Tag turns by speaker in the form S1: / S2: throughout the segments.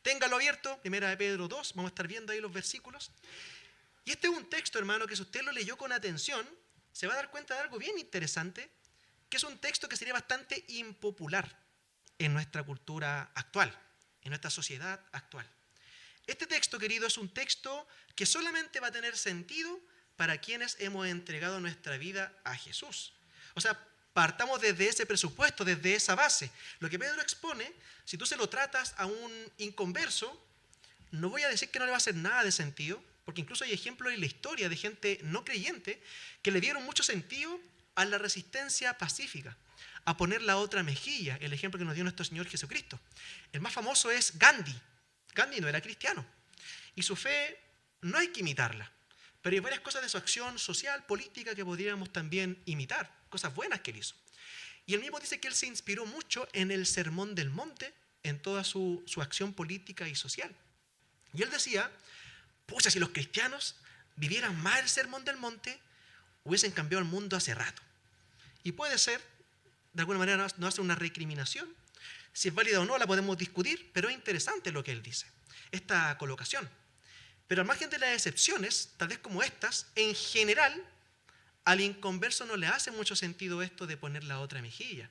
S1: Téngalo abierto, 1 de Pedro 2, vamos a estar viendo ahí los versículos. Y este es un texto, hermano, que si usted lo leyó con atención, se va a dar cuenta de algo bien interesante, que es un texto que sería bastante impopular en nuestra cultura actual, en nuestra sociedad actual. Este texto, querido, es un texto que solamente va a tener sentido para quienes hemos entregado nuestra vida a Jesús. O sea, partamos desde ese presupuesto, desde esa base. Lo que Pedro expone, si tú se lo tratas a un inconverso, no voy a decir que no le va a hacer nada de sentido, porque incluso hay ejemplos en la historia de gente no creyente que le dieron mucho sentido a la resistencia pacífica, a poner la otra mejilla, el ejemplo que nos dio nuestro Señor Jesucristo. El más famoso es Gandhi. Gandhi no era cristiano y su fe no hay que imitarla, pero hay varias cosas de su acción social, política que podríamos también imitar, cosas buenas que él hizo. Y él mismo dice que él se inspiró mucho en el Sermón del Monte, en toda su acción política y social. Y él decía, pucha, si los cristianos vivieran más el Sermón del Monte, hubiesen cambiado el mundo hace rato. Y puede ser, de alguna manera no hace una recriminación. Si es válida o no la podemos discutir, pero es interesante lo que él dice, esta colocación. Pero al margen de las excepciones, tal vez como estas, en general, al inconverso no le hace mucho sentido esto de poner la otra mejilla.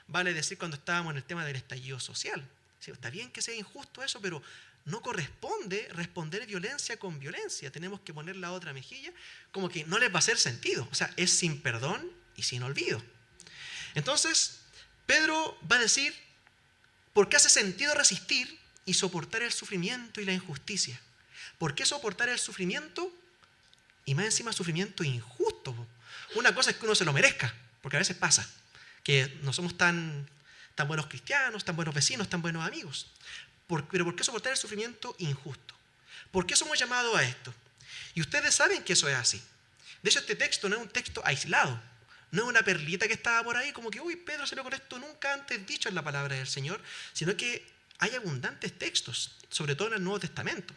S1: Vale decir cuando estábamos en el tema del estallido social. Sí, está bien que sea injusto eso, pero no corresponde responder violencia con violencia. Tenemos que poner la otra mejilla, como que no les va a hacer sentido. O sea, es sin perdón y sin olvido. Entonces, Pedro va a decir, ¿por qué hace sentido resistir y soportar el sufrimiento y la injusticia? ¿Por qué soportar el sufrimiento? Y más encima sufrimiento injusto. Una cosa es que uno se lo merezca, porque a veces pasa que no somos tan buenos cristianos, tan buenos vecinos, tan buenos amigos. Pero ¿por qué soportar el sufrimiento injusto? ¿Por qué somos llamados a esto? Y ustedes saben que eso es así. De hecho, este texto no es un texto aislado. No es una perlita que estaba por ahí como que, uy, Pedro salió con esto nunca antes dicho en la palabra del Señor, sino que hay abundantes textos, sobre todo en el Nuevo Testamento.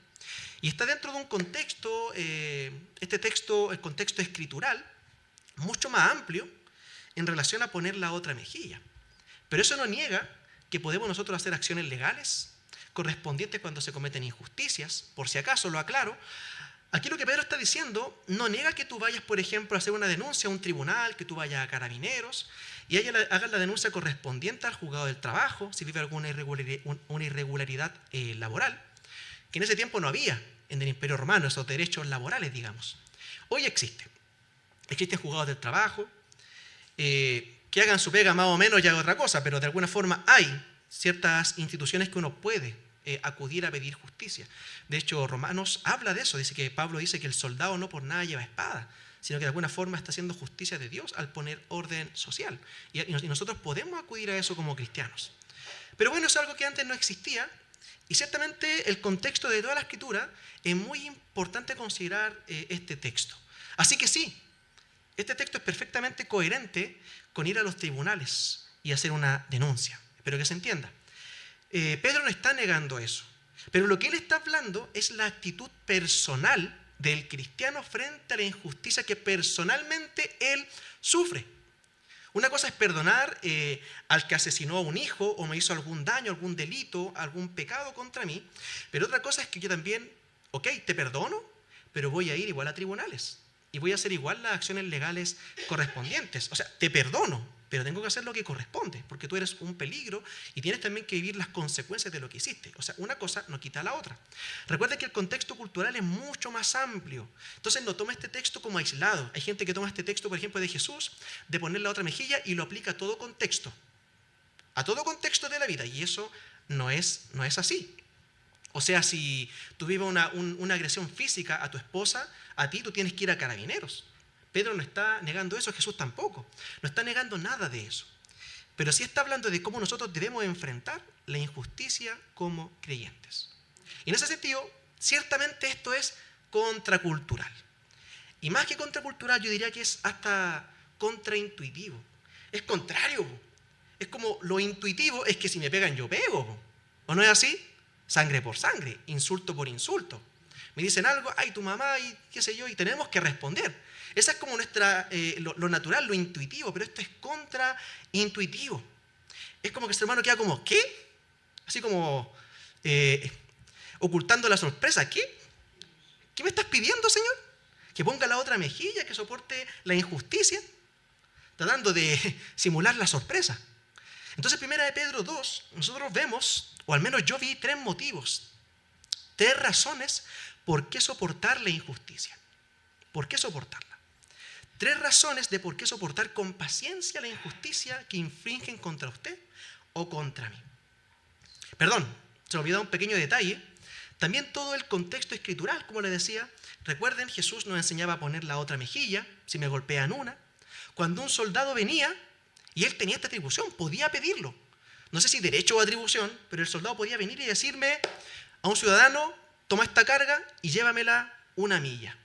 S1: Y está dentro de un contexto, este texto, el contexto escritural, mucho más amplio en relación a poner la otra mejilla. Pero eso no niega que podemos nosotros hacer acciones legales correspondientes cuando se cometen injusticias. Por si acaso, lo aclaro, aquí lo que Pedro está diciendo no niega que tú vayas, por ejemplo, a hacer una denuncia a un tribunal, que tú vayas a Carabineros y hagas la denuncia correspondiente al juzgado del trabajo, si vive alguna irregularidad laboral, que en ese tiempo no había en el Imperio Romano, esos derechos laborales, digamos. Hoy existen juzgados del trabajo, que hagan su pega más o menos ya es otra cosa, pero de alguna forma hay ciertas instituciones que uno puede acudir a pedir justicia. De hecho, Romanos habla de eso, dice que Pablo dice que el soldado no por nada lleva espada, sino que de alguna forma está haciendo justicia de Dios al poner orden social. Y nosotros podemos acudir a eso como cristianos. Pero bueno, es algo que antes no existía, y ciertamente el contexto de toda la Escritura es muy importante considerar este texto. Así que sí, este texto es perfectamente coherente con ir a los tribunales y hacer una denuncia. Espero que se entienda. Pedro no está negando eso, pero lo que él está hablando es la actitud personal del cristiano frente a la injusticia que personalmente él sufre. Una cosa es perdonar al que asesinó a un hijo o me hizo algún daño, algún delito, algún pecado contra mí, pero otra cosa es que yo también, ok, te perdono, pero voy a ir igual a tribunales y voy a hacer igual las acciones legales correspondientes. O sea, te perdono, pero tengo que hacer lo que corresponde, porque tú eres un peligro y tienes también que vivir las consecuencias de lo que hiciste. O sea, una cosa no quita la otra. Recuerda que el contexto cultural es mucho más amplio. Entonces no toma este texto como aislado. Hay gente que toma este texto, por ejemplo, de Jesús, de poner la otra mejilla y lo aplica a todo contexto de la vida, y eso no es así. O sea, si tú vives una agresión física a tu esposa, a ti tú tienes que ir a Carabineros. Pedro no está negando eso, Jesús tampoco. No está negando nada de eso. Pero sí está hablando de cómo nosotros debemos enfrentar la injusticia como creyentes. Y en ese sentido, ciertamente esto es contracultural. Y más que contracultural, yo diría que es hasta contraintuitivo. Es contrario. Es como lo intuitivo es que si me pegan yo pego. ¿O no es así? Sangre por sangre, insulto por insulto. Me dicen algo, ay, tu mamá, y qué sé yo, y tenemos que responder. Esa es como lo natural, lo intuitivo, pero esto es contraintuitivo. Es como que el ser humano queda como, ¿qué? Así como, ocultando la sorpresa. ¿Qué? ¿Qué me estás pidiendo, Señor? ¿Que ponga la otra mejilla, que soporte la injusticia? Tratando de simular la sorpresa. Entonces, primera de Pedro 2, nosotros vemos, o al menos yo vi 3 motivos, 3 razones por qué soportar la injusticia. ¿Por qué soportarla? 3 razones de por qué soportar con paciencia la injusticia que infringen contra usted o contra mí. Perdón, se me olvidó un pequeño detalle. También todo el contexto escritural, como les decía. Recuerden, Jesús nos enseñaba a poner la otra mejilla, si me golpean una. Cuando un soldado venía, y él tenía esta atribución, podía pedirlo. No sé si derecho o atribución, pero el soldado podía venir y decirme a un ciudadano, toma esta carga y llévamela 1 milla.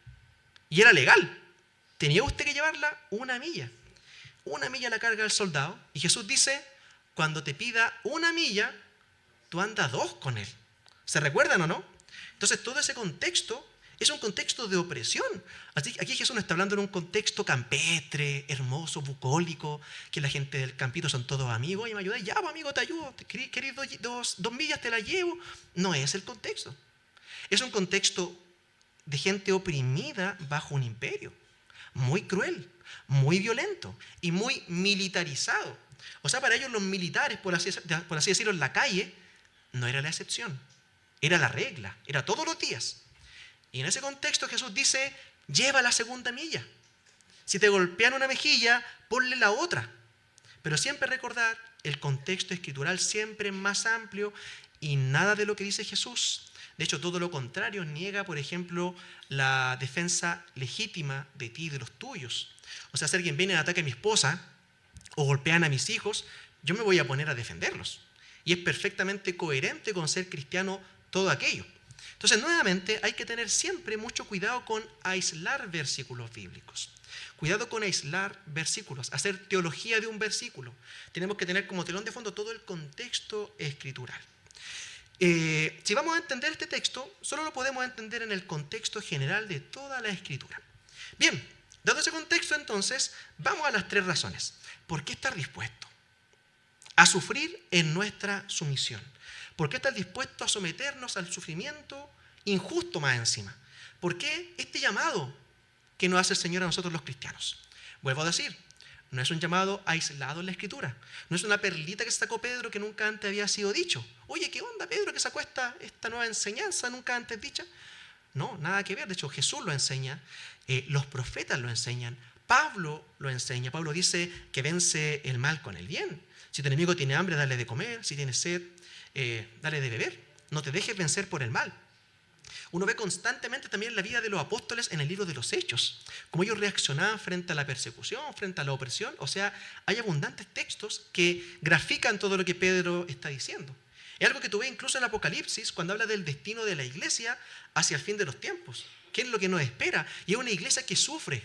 S1: Y era legal. Tenía usted que llevarla 1 milla. 1 milla la carga del soldado. Y Jesús dice, cuando te pida 1 milla, tú andas 2 con él. ¿Se recuerdan o no? Entonces todo ese contexto es un contexto de opresión. Así, aquí Jesús no está hablando en un contexto campestre, hermoso, bucólico, que la gente del campito son todos amigos y me ayudan. Ya, pues, amigo, te ayudo. ¿Querés 2 millas? Te la llevo. No es el contexto. Es un contexto de gente oprimida bajo un imperio. Muy cruel, muy violento y muy militarizado. O sea, para ellos los militares, por así decirlo, en la calle, no era la excepción. Era la regla. Era todos los días. Y en ese contexto Jesús dice, lleva la 2ª milla. Si te golpean 1 mejilla, ponle la otra. Pero siempre recordar, el contexto escritural siempre es más amplio y nada de lo que dice Jesús. De hecho, todo lo contrario, niega, por ejemplo, la defensa legítima de ti y de los tuyos. O sea, si alguien viene y ataca a mi esposa o golpean a mis hijos, yo me voy a poner a defenderlos. Y es perfectamente coherente con ser cristiano todo aquello. Entonces, nuevamente, hay que tener siempre mucho cuidado con aislar versículos bíblicos. Cuidado con aislar versículos, hacer teología de un versículo. Tenemos que tener como telón de fondo todo el contexto escritural. Si vamos a entender este texto, solo lo podemos entender en el contexto general de toda la escritura. Bien, dado ese contexto, entonces, vamos a las 3 razones. ¿Por qué estar dispuesto a sufrir en nuestra sumisión? ¿Por qué estar dispuesto a someternos al sufrimiento injusto más encima? ¿Por qué este llamado que nos hace el Señor a nosotros los cristianos? Vuelvo a decir, no es un llamado aislado en la Escritura. No es una perlita que sacó Pedro que nunca antes había sido dicho. Oye, ¿qué onda, Pedro, que sacó esta nueva enseñanza nunca antes dicha? No, nada que ver. De hecho, Jesús lo enseña, los profetas lo enseñan, Pablo lo enseña. Pablo dice que vence el mal con el bien. Si tu enemigo tiene hambre, dale de comer. Si tiene sed, dale de beber. No te dejes vencer por el mal. Uno ve constantemente también la vida de los apóstoles en el libro de los Hechos, cómo ellos reaccionaban frente a la persecución, frente a la opresión. O sea, hay abundantes textos que grafican todo lo que Pedro está diciendo. Es algo que tú ves incluso en Apocalipsis, cuando habla del destino de la iglesia hacia el fin de los tiempos. ¿Qué es lo que nos espera? Y es una iglesia que sufre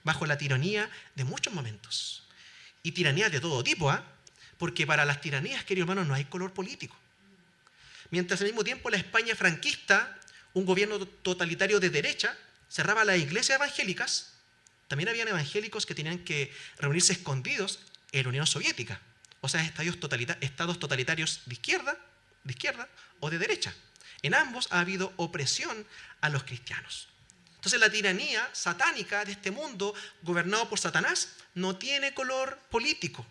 S1: bajo la tiranía de muchos momentos. Y tiranías de todo tipo, ¿ah? Porque para las tiranías, queridos hermanos, no hay color político. Mientras al mismo tiempo la España franquista, un gobierno totalitario de derecha, cerraba las iglesias evangélicas, también habían evangélicos que tenían que reunirse escondidos en la Unión Soviética. O sea, estados totalitarios de izquierda o de derecha. En ambos ha habido opresión a los cristianos. Entonces la tiranía satánica de este mundo, gobernado por Satanás, no tiene color político.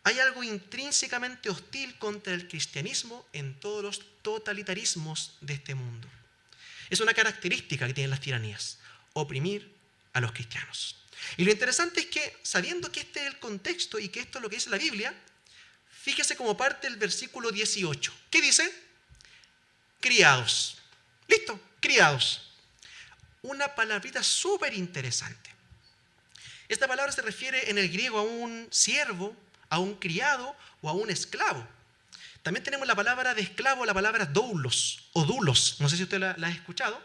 S1: Hay algo intrínsecamente hostil contra el cristianismo en todos los totalitarismos de este mundo. Es una característica que tienen las tiranías, oprimir a los cristianos. Y lo interesante es que, sabiendo que este es el contexto y que esto es lo que dice la Biblia, fíjese como parte del versículo 18. ¿Qué dice? Criados. ¿Listo? Criados. Una palabrita súper interesante. Esta palabra se refiere en el griego a un siervo, a un criado o a un esclavo. También tenemos la palabra de esclavo, la palabra doulos o dulos. No sé si usted la ha escuchado,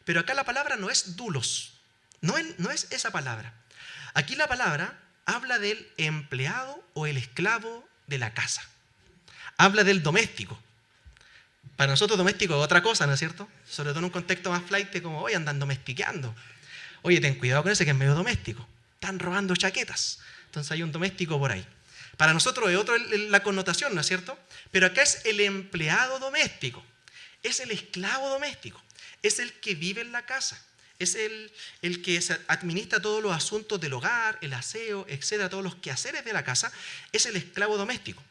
S1: pero acá la palabra no es dulos. No es esa palabra. Aquí la palabra habla del empleado o el esclavo de la casa. Habla del doméstico. Para nosotros doméstico es otra cosa, ¿no es cierto? Sobre todo en un contexto más flight, como hoy andan domestiqueando. Oye, ten cuidado con ese que es medio doméstico. Están robando chaquetas. Entonces hay un doméstico por ahí. Para nosotros es otra la connotación, ¿no es cierto? Pero acá es el empleado doméstico. es el esclavo doméstico, es el que vive en la casa, es el que administra todos los asuntos del hogar, el aseo, etcétera, todos los quehaceres de la casa, es el esclavo doméstico.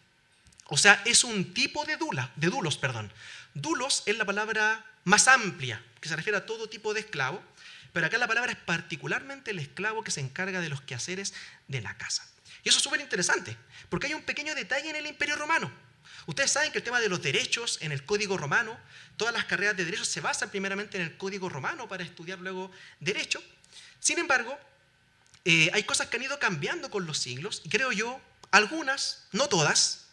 S1: O sea, es un tipo de dulos. Dulos es la palabra más amplia, que se refiere a todo tipo de esclavo, pero acá la palabra es particularmente el esclavo que se encarga de los quehaceres de la casa. Y eso es súper interesante, porque hay un pequeño detalle en el Imperio Romano. Ustedes saben que el tema de los derechos en el Código Romano, todas las carreras de derecho se basan primeramente en el Código Romano para estudiar luego derecho. Sin embargo, hay cosas que han ido cambiando con los siglos, y creo yo, algunas, no todas,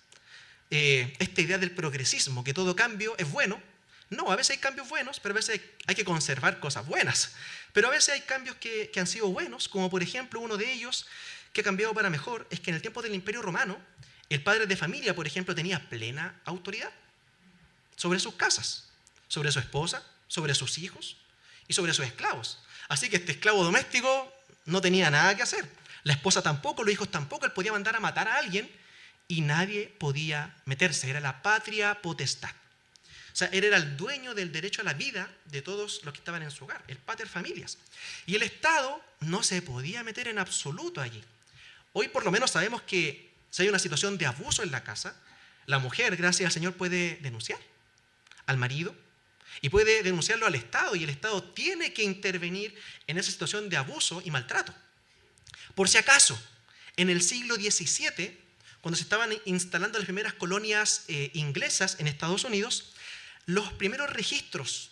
S1: esta idea del progresismo, que todo cambio es bueno. No, a veces hay cambios buenos, pero a veces hay que conservar cosas buenas. Pero a veces hay cambios que han sido buenos, como por ejemplo uno de ellos que ha cambiado para mejor, es que en el tiempo del Imperio Romano, el padre de familia, por ejemplo, tenía plena autoridad sobre sus casas, sobre su esposa, sobre sus hijos y sobre sus esclavos. Así que este esclavo doméstico no tenía nada que hacer. La esposa tampoco, los hijos tampoco. Él podía mandar a matar a alguien y nadie podía meterse. Era la patria potestad. O sea, él era el dueño del derecho a la vida de todos los que estaban en su hogar, el pater familias. Y el Estado no se podía meter en absoluto allí. Hoy por lo menos sabemos que si hay una situación de abuso en la casa, la mujer, gracias al Señor, puede denunciar al marido y puede denunciarlo al Estado, y el Estado tiene que intervenir en esa situación de abuso y maltrato. Por si acaso, en el siglo XVII, cuando se estaban instalando las primeras colonias inglesas en Estados Unidos, los primeros registros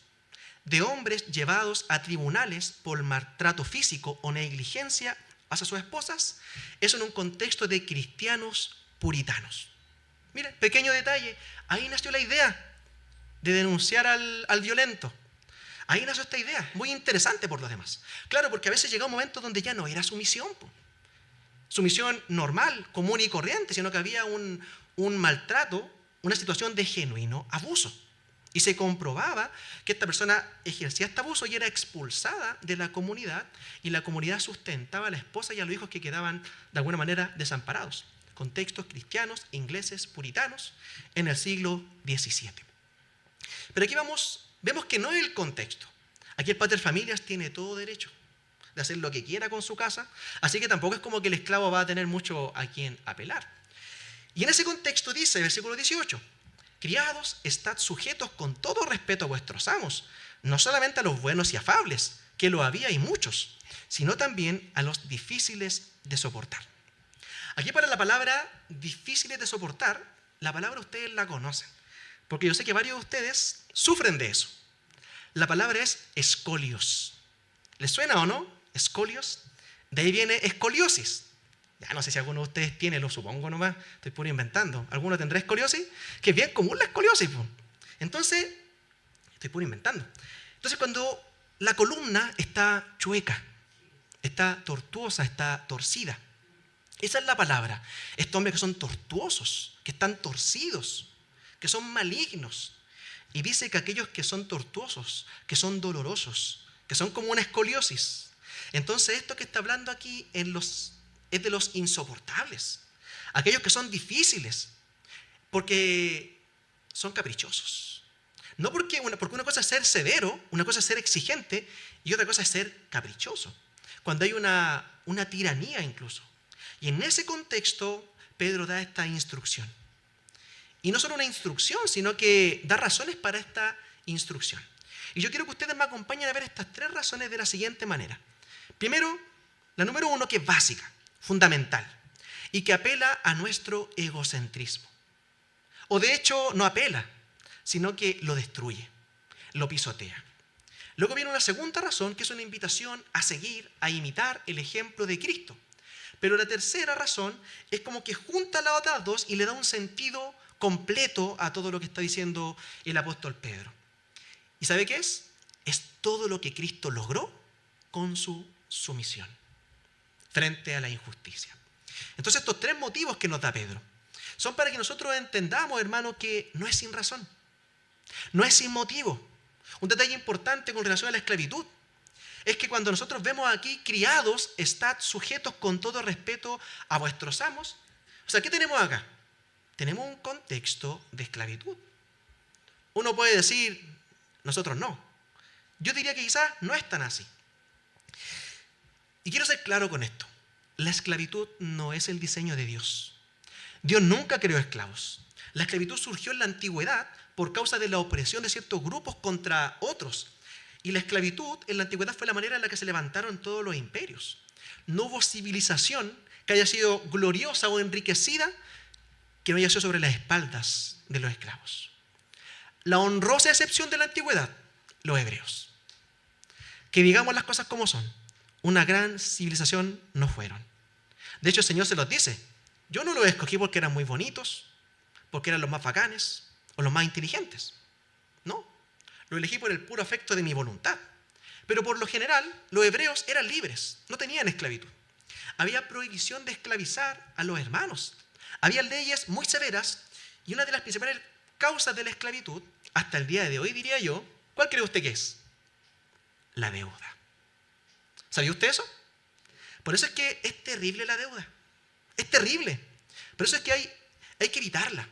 S1: de hombres llevados a tribunales por maltrato físico o negligencia hacia sus esposas es en un contexto de cristianos puritanos. Miren, pequeño detalle, ahí nació la idea de denunciar al violento. Ahí nació esta idea, muy interesante por los demás. Claro, porque a veces llega un momento donde ya no era sumisión, sumisión normal, común y corriente, sino que había un maltrato, una situación de genuino abuso. Y se comprobaba que esta persona ejercía este abuso y era expulsada de la comunidad, y la comunidad sustentaba a la esposa y a los hijos que quedaban de alguna manera desamparados. Contextos cristianos, ingleses, puritanos, en el siglo XVII. Pero aquí vemos que no es el contexto. Aquí el pater familias tiene todo derecho de hacer lo que quiera con su casa, así que tampoco es como que el esclavo va a tener mucho a quien apelar. Y en ese contexto dice, versículo 18, criados, estad sujetos con todo respeto a vuestros amos, no solamente a los buenos y afables, que lo había y muchos, sino también a los difíciles de soportar. Aquí para la palabra difíciles de soportar, la palabra ustedes la conocen, porque yo sé que varios de ustedes sufren de eso. La palabra es escolios. ¿Les suena o no? Escolios. De ahí viene escoliosis. Ya no sé si alguno de ustedes tiene, lo supongo nomás, estoy puro inventando. ¿Alguno tendrá escoliosis? Que es bien común la escoliosis. Entonces, estoy puro inventando. Entonces, cuando la columna está chueca, está tortuosa, está torcida, esa es la palabra. Estos hombres que son tortuosos, que están torcidos, que son malignos. Y dice que aquellos que son tortuosos, que son dolorosos, que son como una escoliosis. Entonces, esto que está hablando aquí es de los insoportables, aquellos que son difíciles, porque son caprichosos. No porque una cosa es ser severo, una cosa es ser exigente, y otra cosa es ser caprichoso. Cuando hay una tiranía incluso. Y en ese contexto, Pedro da esta instrucción. Y no solo una instrucción, sino que da razones para esta instrucción. Y yo quiero que ustedes me acompañen a ver estas tres razones de la siguiente manera. Primero, la número 1, que es básica, fundamental, y que apela a nuestro egocentrismo. O de hecho, no apela, sino que lo destruye, lo pisotea. Luego viene una segunda razón, que es una invitación a seguir, a imitar el ejemplo de Cristo. Pero la tercera razón es como que junta las otras dos y le da un sentido completo a todo lo que está diciendo el apóstol Pedro. ¿Y sabe qué es? Es todo lo que Cristo logró con su sumisión frente a la injusticia. Entonces, estos tres motivos que nos da Pedro son para que nosotros entendamos, hermano, que no es sin razón, no es sin motivo. Un detalle importante con relación a la esclavitud es que cuando nosotros vemos aquí, criados, estad sujetos con todo respeto a vuestros amos. O sea, ¿qué tenemos acá? Tenemos un contexto de esclavitud. Uno puede decir, nosotros no. Yo diría que quizás no es tan así. Y quiero ser claro con esto. La esclavitud no es el diseño de Dios. Dios nunca creó esclavos. La esclavitud surgió en la antigüedad por causa de la opresión de ciertos grupos contra otros. Y la esclavitud en la antigüedad fue la manera en la que se levantaron todos los imperios. No hubo civilización que haya sido gloriosa o enriquecida que no haya sido sobre las espaldas de los esclavos. La honrosa excepción de la antigüedad, los hebreos. Que digamos las cosas como son, una gran civilización no fueron. De hecho, el Señor se los dice, yo no los escogí porque eran muy bonitos, porque eran los más bacanes o los más inteligentes. No, lo elegí por el puro afecto de mi voluntad. Pero por lo general, los hebreos eran libres, no tenían esclavitud. Había prohibición de esclavizar a los hermanos. Había leyes muy severas y una de las principales causas de la esclavitud, hasta el día de hoy diría yo, ¿cuál cree usted que es? La deuda. ¿Sabía usted eso? Por eso es que es terrible la deuda. Es terrible. Por eso es que hay que evitarla.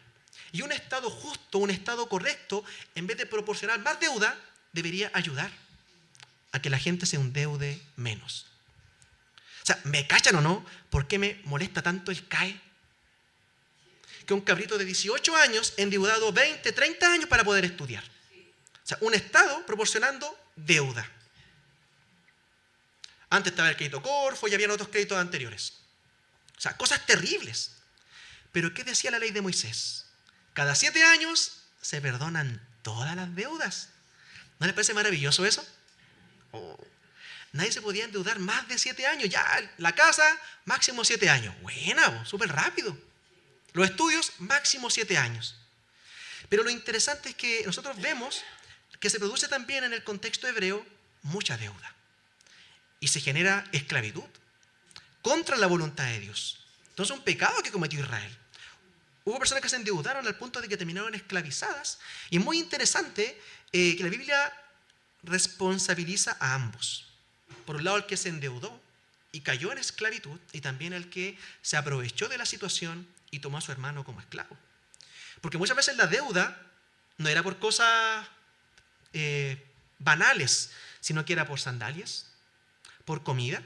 S1: Y un Estado justo, un Estado correcto, en vez de proporcionar más deuda, debería ayudar a que la gente se endeude menos. O sea, ¿me cachan o no? ¿Por qué me molesta tanto el CAE? Que un cabrito de 18 años endeudado 20, 30 años para poder estudiar. O sea, un Estado proporcionando deuda. Antes estaba el crédito Corfo y habían otros créditos anteriores. O sea, cosas terribles. Pero ¿qué decía la ley de Moisés? Cada 7 años se perdonan todas las deudas. ¿No les parece maravilloso eso? Oh. Nadie se podía endeudar más de 7 años. Ya, la casa, máximo 7 años. Buena, súper rápido. Los estudios, máximo 7 años. Pero lo interesante es que nosotros vemos que se produce también en el contexto hebreo mucha deuda. Y se genera esclavitud contra la voluntad de Dios. Entonces, un pecado que cometió Israel. Hubo personas que se endeudaron al punto de que terminaron esclavizadas. Y es muy interesante que la Biblia responsabiliza a ambos. Por un lado, el que se endeudó y cayó en esclavitud, y también el que se aprovechó de la situación y tomó a su hermano como esclavo. Porque muchas veces la deuda no era por cosas banales, sino que era por sandalias, por comida.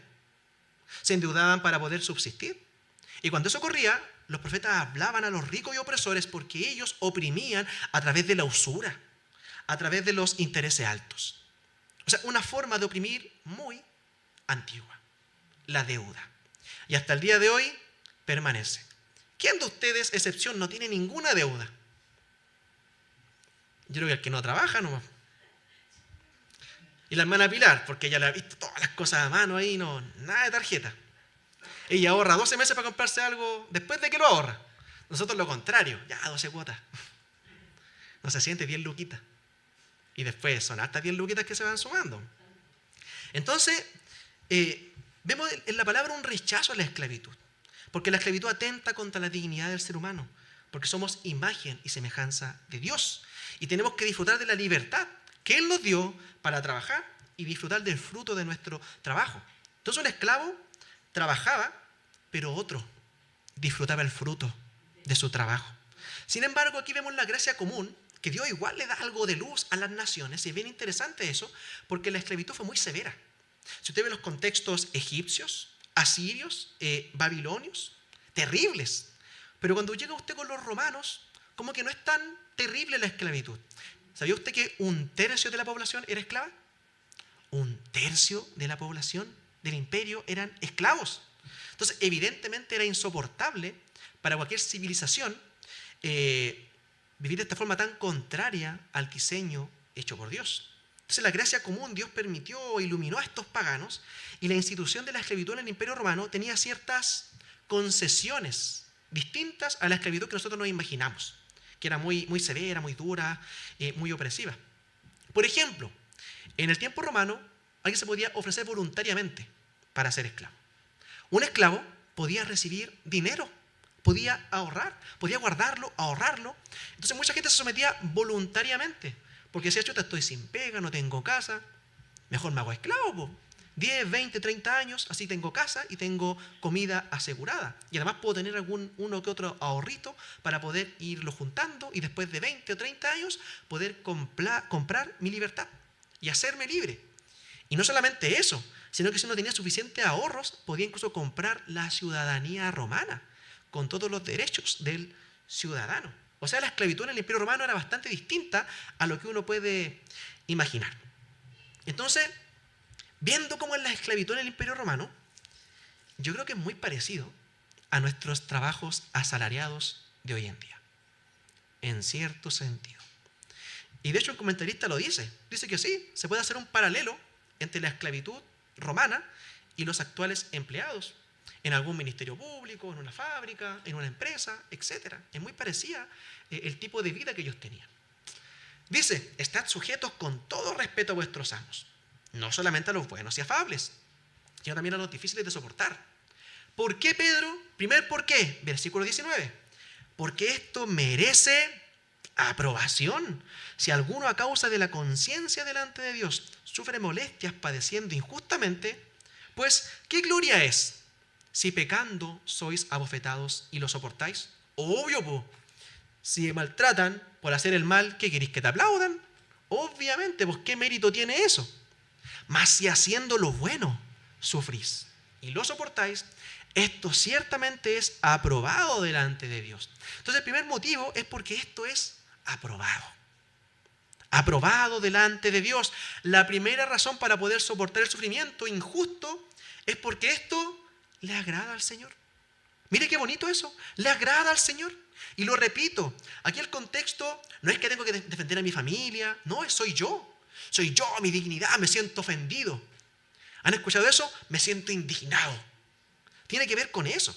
S1: Se endeudaban para poder subsistir. Y cuando eso ocurría, los profetas hablaban a los ricos y opresores porque ellos oprimían a través de la usura, a través de los intereses altos. O sea, una forma de oprimir muy antigua, la deuda. Y hasta el día de hoy permanece. ¿Quién de ustedes, excepción, no tiene ninguna deuda? Yo creo que el que no trabaja nomás. Y la hermana Pilar, porque ella le ha visto todas las cosas a mano ahí, no, nada de tarjeta. Ella ahorra 12 meses para comprarse algo después de que lo ahorra. Nosotros lo contrario, ya 12 cuotas. No se siente 10 luquitas. Y después son hasta 10 luquitas que se van sumando. Entonces, vemos en la palabra un rechazo a la esclavitud. Porque la esclavitud atenta contra la dignidad del ser humano. Porque somos imagen y semejanza de Dios. Y tenemos que disfrutar de la libertad que Él nos dio para trabajar y disfrutar del fruto de nuestro trabajo. Entonces un esclavo trabajaba, pero otro disfrutaba el fruto de su trabajo. Sin embargo, aquí vemos la gracia común, que Dios igual le da algo de luz a las naciones, y es bien interesante eso, porque la esclavitud fue muy severa. Si usted ve los contextos egipcios, asirios, babilonios, terribles. Pero cuando llega usted con los romanos, como que no es tan terrible la esclavitud. ¿Sabía usted que 1/3 de la población era esclava? 1/3 de la población del imperio eran esclavos. Entonces, evidentemente era insoportable para cualquier civilización vivir de esta forma tan contraria al diseño hecho por Dios. Entonces, la gracia común, Dios permitió o iluminó a estos paganos, y la institución de la esclavitud en el imperio romano tenía ciertas concesiones distintas a la esclavitud que nosotros nos imaginamos, que era muy, muy severa, muy dura, muy opresiva. Por ejemplo, en el tiempo romano, alguien se podía ofrecer voluntariamente para ser esclavo. Un esclavo podía recibir dinero, podía ahorrar, podía guardarlo, ahorrarlo. Entonces mucha gente se sometía voluntariamente, porque decía, chuta, estoy sin pega, no tengo casa, mejor me hago esclavo, po. 10, 20, 30 años, así tengo casa y tengo comida asegurada. Y además puedo tener uno que otro ahorrito para poder irlo juntando y después de 20 o 30 años poder comprar mi libertad y hacerme libre. Y no solamente eso, sino que si uno tenía suficientes ahorros, podía incluso comprar la ciudadanía romana con todos los derechos del ciudadano. O sea, la esclavitud en el Imperio Romano era bastante distinta a lo que uno puede imaginar. Entonces, viendo cómo es la esclavitud en el Imperio Romano, yo creo que es muy parecido a nuestros trabajos asalariados de hoy en día, en cierto sentido. Y de hecho el comentarista lo dice que sí, se puede hacer un paralelo entre la esclavitud romana y los actuales empleados en algún ministerio público, en una fábrica, en una empresa, etc. Es muy parecida el tipo de vida que ellos tenían. Dice, estad sujetos con todo respeto a vuestros amos, no solamente a los buenos y afables, sino también a los difíciles de soportar. ¿Por qué, Pedro? Primer ¿por qué? Versículo 19. Porque esto merece aprobación. Si alguno a causa de la conciencia delante de Dios sufre molestias padeciendo injustamente, pues ¿qué gloria es si pecando sois abofetados y lo soportáis? Obvio, po. Si maltratan por hacer el mal, ¿qué queréis, que te aplaudan? Obviamente, pues ¿qué mérito tiene eso? Mas si haciendo lo bueno sufrís y lo soportáis, esto ciertamente es aprobado delante de Dios. Entonces el primer motivo es porque esto es aprobado. Aprobado delante de Dios. La primera razón para poder soportar el sufrimiento injusto es porque esto le agrada al Señor. Mire qué bonito eso. Le agrada al Señor. Y lo repito, aquí el contexto no es que tengo que defender a mi familia. No, soy yo. Soy yo, mi dignidad, me siento ofendido. ¿Han escuchado eso? Me siento indignado. Tiene que ver con eso,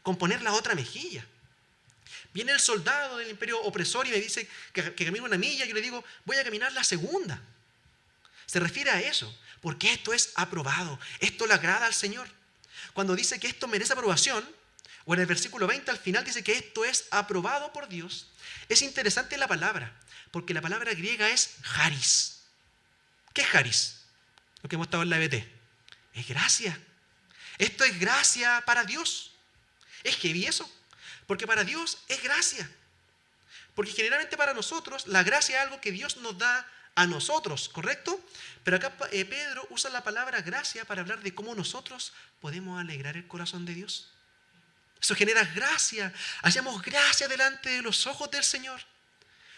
S1: con poner la otra mejilla. Viene el soldado del imperio opresor y me dice que camine una milla, y yo le digo, voy a caminar la segunda. Se refiere a eso, porque esto es aprobado, esto le agrada al Señor. Cuando dice que esto merece aprobación, o en el versículo 20 al final dice que esto es aprobado por Dios, es interesante la palabra, porque la palabra griega es charis. ¿Qué es charis? Lo que hemos estado en la EBT. Es gracia. Esto es gracia para Dios. Es heavy eso, porque para Dios es gracia. Porque generalmente para nosotros la gracia es algo que Dios nos da a nosotros, ¿correcto? Pero acá Pedro usa la palabra gracia para hablar de cómo nosotros podemos alegrar el corazón de Dios. Eso genera gracia. Hallamos gracia delante de los ojos del Señor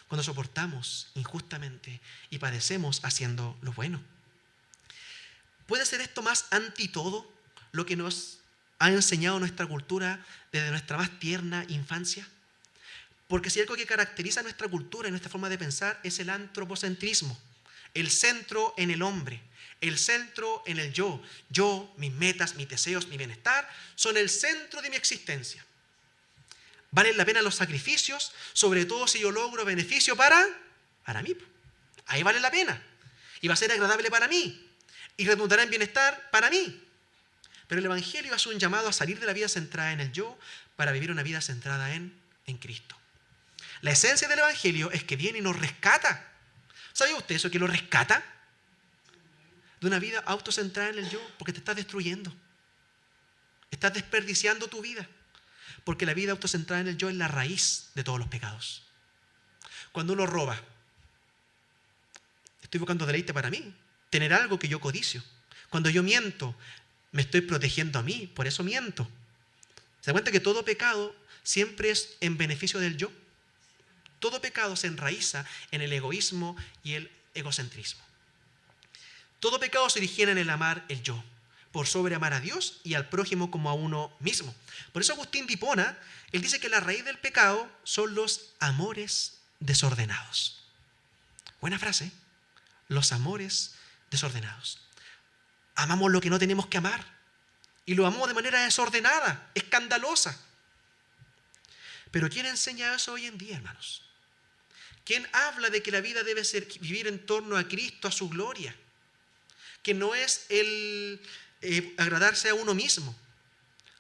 S1: cuando soportamos injustamente y padecemos haciendo lo bueno. ¿Puede ser esto más anti todo lo que nos ha enseñado nuestra cultura desde nuestra más tierna infancia? Porque si algo que caracteriza nuestra cultura y nuestra forma de pensar es el antropocentrismo, el centro en el hombre, el centro en el yo. Yo, mis metas, mis deseos, mi bienestar son el centro de mi existencia. ¿Valen la pena los sacrificios? Sobre todo si yo logro beneficio para mí. Ahí vale la pena. Y va a ser agradable para mí. Y redundará en bienestar para mí. Pero el Evangelio hace un llamado a salir de la vida centrada en el yo para vivir una vida centrada en Cristo. La esencia del Evangelio es que viene y nos rescata. ¿Sabe usted eso, que lo rescata? De una vida autocentrada en el yo, porque te estás destruyendo. Estás desperdiciando tu vida. Porque la vida autocentrada en el yo es la raíz de todos los pecados. Cuando uno roba, estoy buscando deleite para mí, tener algo que yo codicio. Cuando yo miento, me estoy protegiendo a mí, por eso miento. ¿Se da cuenta que todo pecado siempre es en beneficio del yo? Todo pecado se enraiza en el egoísmo y el egocentrismo. Todo pecado se origina en el amar el yo, por sobre amar a Dios y al prójimo como a uno mismo. Por eso Agustín de Hipona, él dice que la raíz del pecado son los amores desordenados. Buena frase, los amores desordenados. Amamos lo que no tenemos que amar y lo amamos de manera desordenada, escandalosa. Pero ¿quién enseña eso hoy en día, hermanos? ¿Quién habla de que la vida debe ser vivir en torno a Cristo, a su gloria? Que no es el agradarse a uno mismo,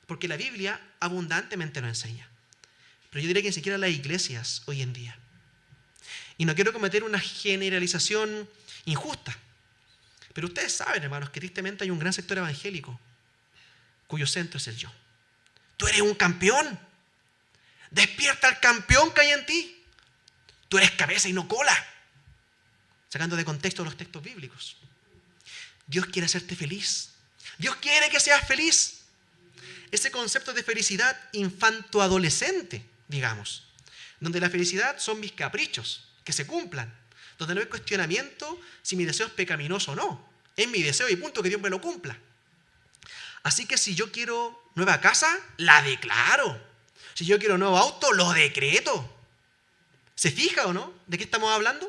S1: porque la Biblia abundantemente lo enseña. Pero yo diría que ni siquiera las iglesias hoy en día. Y no quiero cometer una generalización injusta, Pero ustedes saben, hermanos, que tristemente hay un gran sector evangélico cuyo centro es el yo. Tú eres un campeón. Despierta al campeón que hay en ti. Tú eres cabeza y no cola. Sacando de contexto los textos bíblicos. Dios quiere hacerte feliz. Dios quiere que seas feliz. Ese concepto de felicidad infanto-adolescente, digamos, donde la felicidad son mis caprichos, que se cumplan, donde no hay cuestionamiento si mi deseo es pecaminoso o no. Es mi deseo y punto, que Dios me lo cumpla. Así que si yo quiero nueva casa, la declaro. Si yo quiero nuevo auto, lo decreto. ¿Se fija o no? ¿De qué estamos hablando?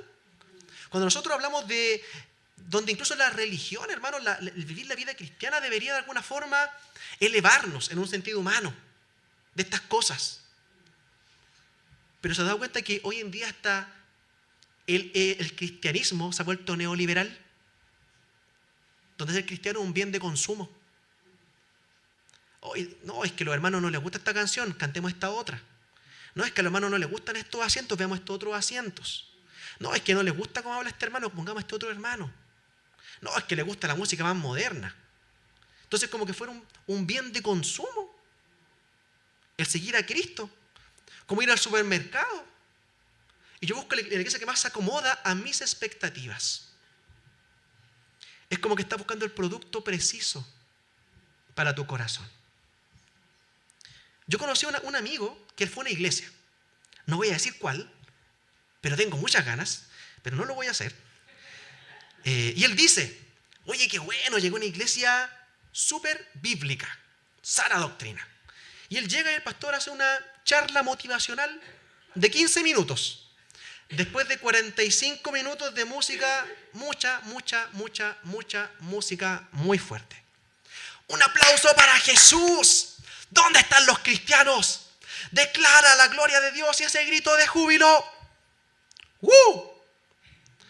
S1: Cuando nosotros hablamos de donde incluso la religión, hermano, el vivir la vida cristiana debería de alguna forma elevarnos en un sentido humano de estas cosas. Pero se ha dado cuenta que hoy en día hasta el cristianismo se ha vuelto neoliberal, donde ser cristiano es un bien de consumo. No, es que a los hermanos no les gusta esta canción, cantemos esta otra. No, es que a los hermanos no les gustan estos asientos, veamos estos otros asientos. No, es que no les gusta cómo habla este hermano, pongamos este otro hermano. No, es que les gusta la música más moderna. Entonces como que fuera un bien de consumo el seguir a Cristo, como ir al supermercado. Y yo busco la iglesia que más se acomoda a mis expectativas. Es como que está buscando el producto preciso para tu corazón. Yo conocí a un amigo que él fue a una iglesia. No voy a decir cuál, pero tengo muchas ganas, pero no lo voy a hacer. Y él dice, oye, qué bueno, llegó a una iglesia súper bíblica, sana doctrina. Y él llega y el pastor hace una charla motivacional de 15 minutos. Después de 45 minutos de música, mucha música muy fuerte. Un aplauso para Jesús. ¿Dónde están los cristianos? Declara la gloria de Dios y ese grito de júbilo.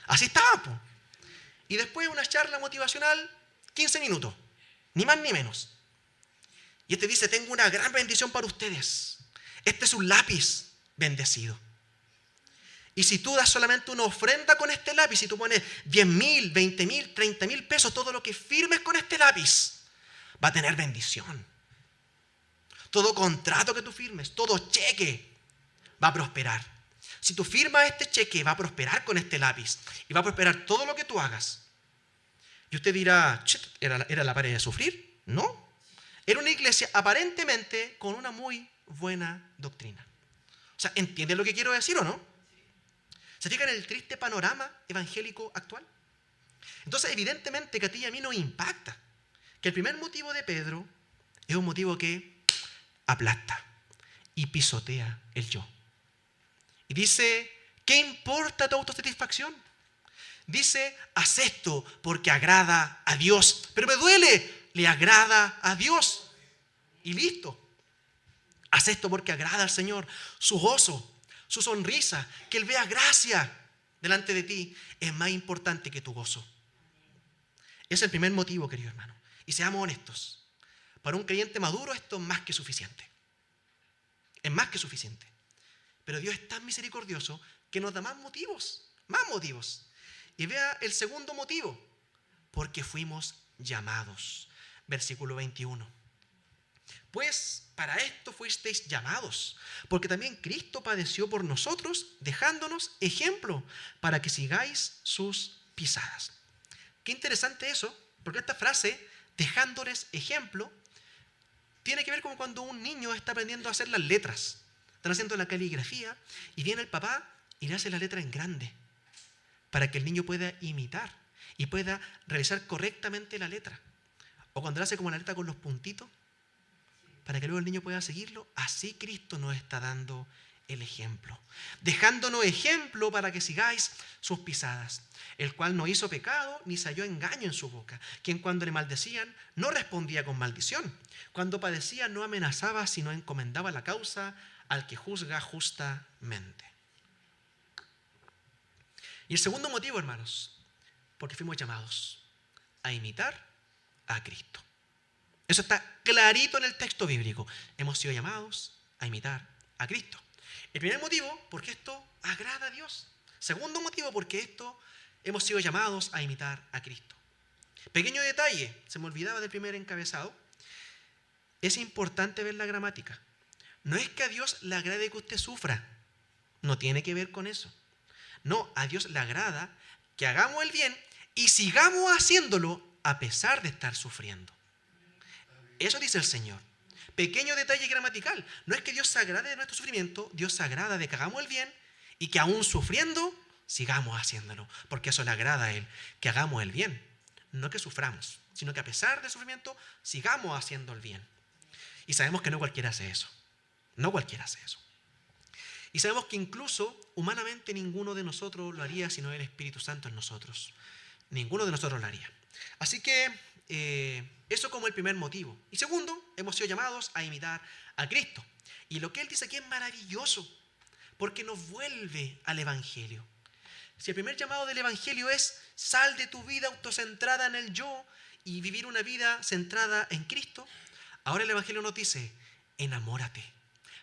S1: Así estaba, po. Y después una charla motivacional, 15 minutos, ni más ni menos. Y este dice, tengo una gran bendición para ustedes. Este es un lápiz bendecido. Y si tú das solamente una ofrenda con este lápiz, si tú pones 10,000, 20,000, 30,000 pesos, todo lo que firmes con este lápiz va a tener bendición. Todo contrato que tú firmes, todo cheque va a prosperar. Si tú firmas este cheque, va a prosperar con este lápiz. Y va a prosperar todo lo que tú hagas. Y usted dirá, ¿era la pared de sufrir? No. Era una iglesia aparentemente con una muy buena doctrina. O sea, ¿entienden lo que quiero decir o no? ¿Se fijan en el triste panorama evangélico actual? Entonces, evidentemente que a ti y a mí nos impacta que el primer motivo de Pedro es un motivo que aplasta y pisotea el yo. Y dice, ¿qué importa tu autosatisfacción? Dice, haz esto porque agrada a Dios. Pero me duele, le agrada a Dios. Y listo. Haz esto porque agrada al Señor. Su gozo, su sonrisa, que Él vea gracia delante de ti, es más importante que tu gozo. Es el primer motivo, querido hermano. Y seamos honestos. Para un creyente maduro esto es más que suficiente. Es más que suficiente. Pero Dios es tan misericordioso que nos da más motivos. Más motivos. Y vea el segundo motivo. Porque fuimos llamados. Versículo 21. Pues para esto fuisteis llamados, porque también Cristo padeció por nosotros, dejándonos ejemplo para que sigáis sus pisadas. Qué interesante eso, porque esta frase, dejándoles ejemplo, tiene que ver con cuando un niño está aprendiendo a hacer las letras. Están haciendo la caligrafía y viene el papá y le hace la letra en grande para que el niño pueda imitar y pueda realizar correctamente la letra. O cuando le hace como la letra con los puntitos, para que luego el niño pueda seguirlo. Así Cristo nos está dando el ejemplo, dejándonos ejemplo para que sigáis sus pisadas, el cual no hizo pecado ni se halló engaño en su boca, quien cuando le maldecían no respondía con maldición, cuando padecía no amenazaba sino encomendaba la causa al que juzga justamente. Y el segundo motivo, hermanos, porque fuimos llamados a imitar a Cristo. Eso está clarito en el texto bíblico. Hemos sido llamados a imitar a Cristo. El primer motivo, porque esto agrada a Dios. Segundo motivo, porque hemos sido llamados a imitar a Cristo. Pequeño detalle, se me olvidaba del primer encabezado. Es importante ver la gramática. No es que a Dios le agrade que usted sufra. No tiene que ver con eso. No, a Dios le agrada que hagamos el bien y sigamos haciéndolo a pesar de estar sufriendo. Eso dice el Señor. Pequeño detalle gramatical. No es que Dios se agrade de nuestro sufrimiento, Dios se agrada de que hagamos el bien y que aún sufriendo sigamos haciéndolo, porque eso le agrada a Él, que hagamos el bien. No que suframos, sino que a pesar del sufrimiento sigamos haciendo el bien. Y sabemos que no cualquiera hace eso. No cualquiera hace eso. Y sabemos que incluso humanamente ninguno de nosotros lo haría sino el Espíritu Santo en nosotros. Ninguno de nosotros lo haría. Así que eso como el primer motivo. Y segundo, hemos sido llamados a imitar a Cristo. Y lo que Él dice aquí es maravilloso, porque nos vuelve al Evangelio. Si el primer llamado del Evangelio es sal de tu vida autocentrada en el yo y vivir una vida centrada en Cristo, ahora el Evangelio nos dice, enamórate,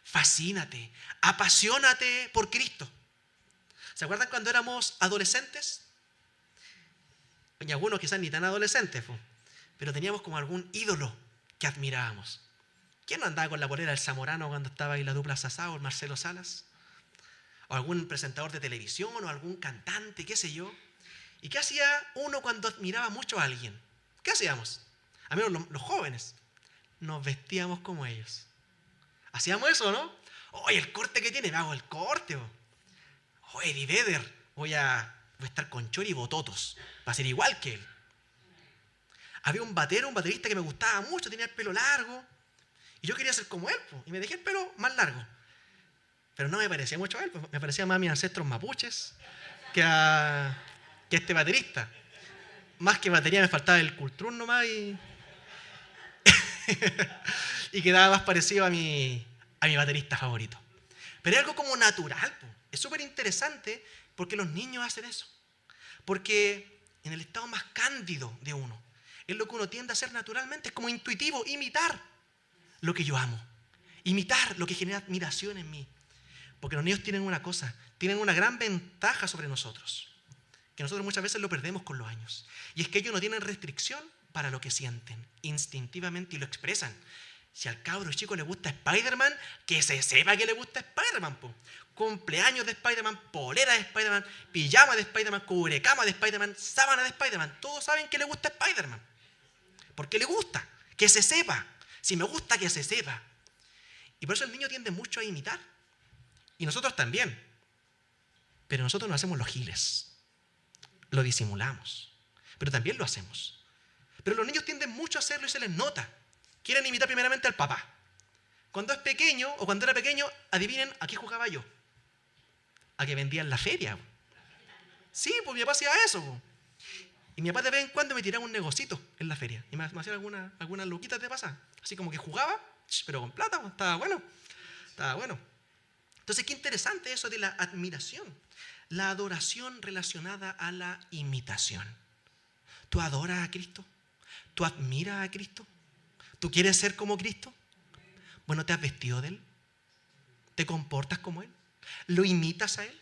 S1: fascínate, apasionate por Cristo. ¿Se acuerdan cuando éramos adolescentes? Y algunos quizás ni tan adolescentes, pero teníamos como algún ídolo que admirábamos. ¿Quién no andaba con la polera del Zamorano cuando estaba ahí la dupla Sasao, el Marcelo Salas? O algún presentador de televisión, o algún cantante, qué sé yo. ¿Y qué hacía uno cuando admiraba mucho a alguien? ¿Qué hacíamos? A menos los jóvenes. Nos vestíamos como ellos. Hacíamos eso, ¿no? Oye, el corte que tiene, me hago el corte. Oye, Eddie Vedder, voy a estar con chori y bototos, para ser igual que él. Había un baterista que me gustaba mucho, tenía el pelo largo, y yo quería ser como él, y me dejé el pelo más largo. Pero no me parecía mucho a él, me parecía más a mis ancestros mapuches que a este baterista. Más que batería me faltaba el cultrún nomás y quedaba más parecido a mi baterista favorito. Pero es algo como natural, es súper interesante porque los niños hacen eso. Porque en el estado más cándido de uno, es lo que uno tiende a hacer naturalmente, es como intuitivo, imitar lo que yo amo, imitar lo que genera admiración en mí. Porque los niños tienen una cosa, tienen una gran ventaja sobre nosotros, que nosotros muchas veces lo perdemos con los años. Y es que ellos no tienen restricción para lo que sienten, instintivamente, y lo expresan. Si al cabro chico le gusta Spider-Man, que se sepa que le gusta Spider-Man. Cumpleaños de Spider-Man, polera de Spider-Man, pijama de Spider-Man, cubrecama de Spider-Man, sábana de Spider-Man. Todos saben que le gusta Spider-Man. Porque le gusta, que se sepa. Si me gusta, que se sepa. Y por eso el niño tiende mucho a imitar. Y nosotros también. Pero nosotros no hacemos los giles. Lo disimulamos. Pero también lo hacemos. Pero los niños tienden mucho a hacerlo y se les nota. Quieren imitar primeramente al papá. Cuando es pequeño, o cuando era pequeño, adivinen a qué jugaba yo. A que vendía en la feria. Sí, pues mi papá hacía eso. Y mi papá de vez en cuando me tiraba un negocito en la feria. Y me hacía algunas luquitas de pasar. Así como que jugaba, pero con plata. Estaba bueno. Estaba bueno. Entonces, qué interesante eso de la admiración. La adoración relacionada a la imitación. ¿Tú adoras a Cristo? ¿Tú admiras a Cristo? ¿Tú quieres ser como Cristo? Bueno, ¿te has vestido de Él? ¿Te comportas como Él? ¿Lo imitas a Él?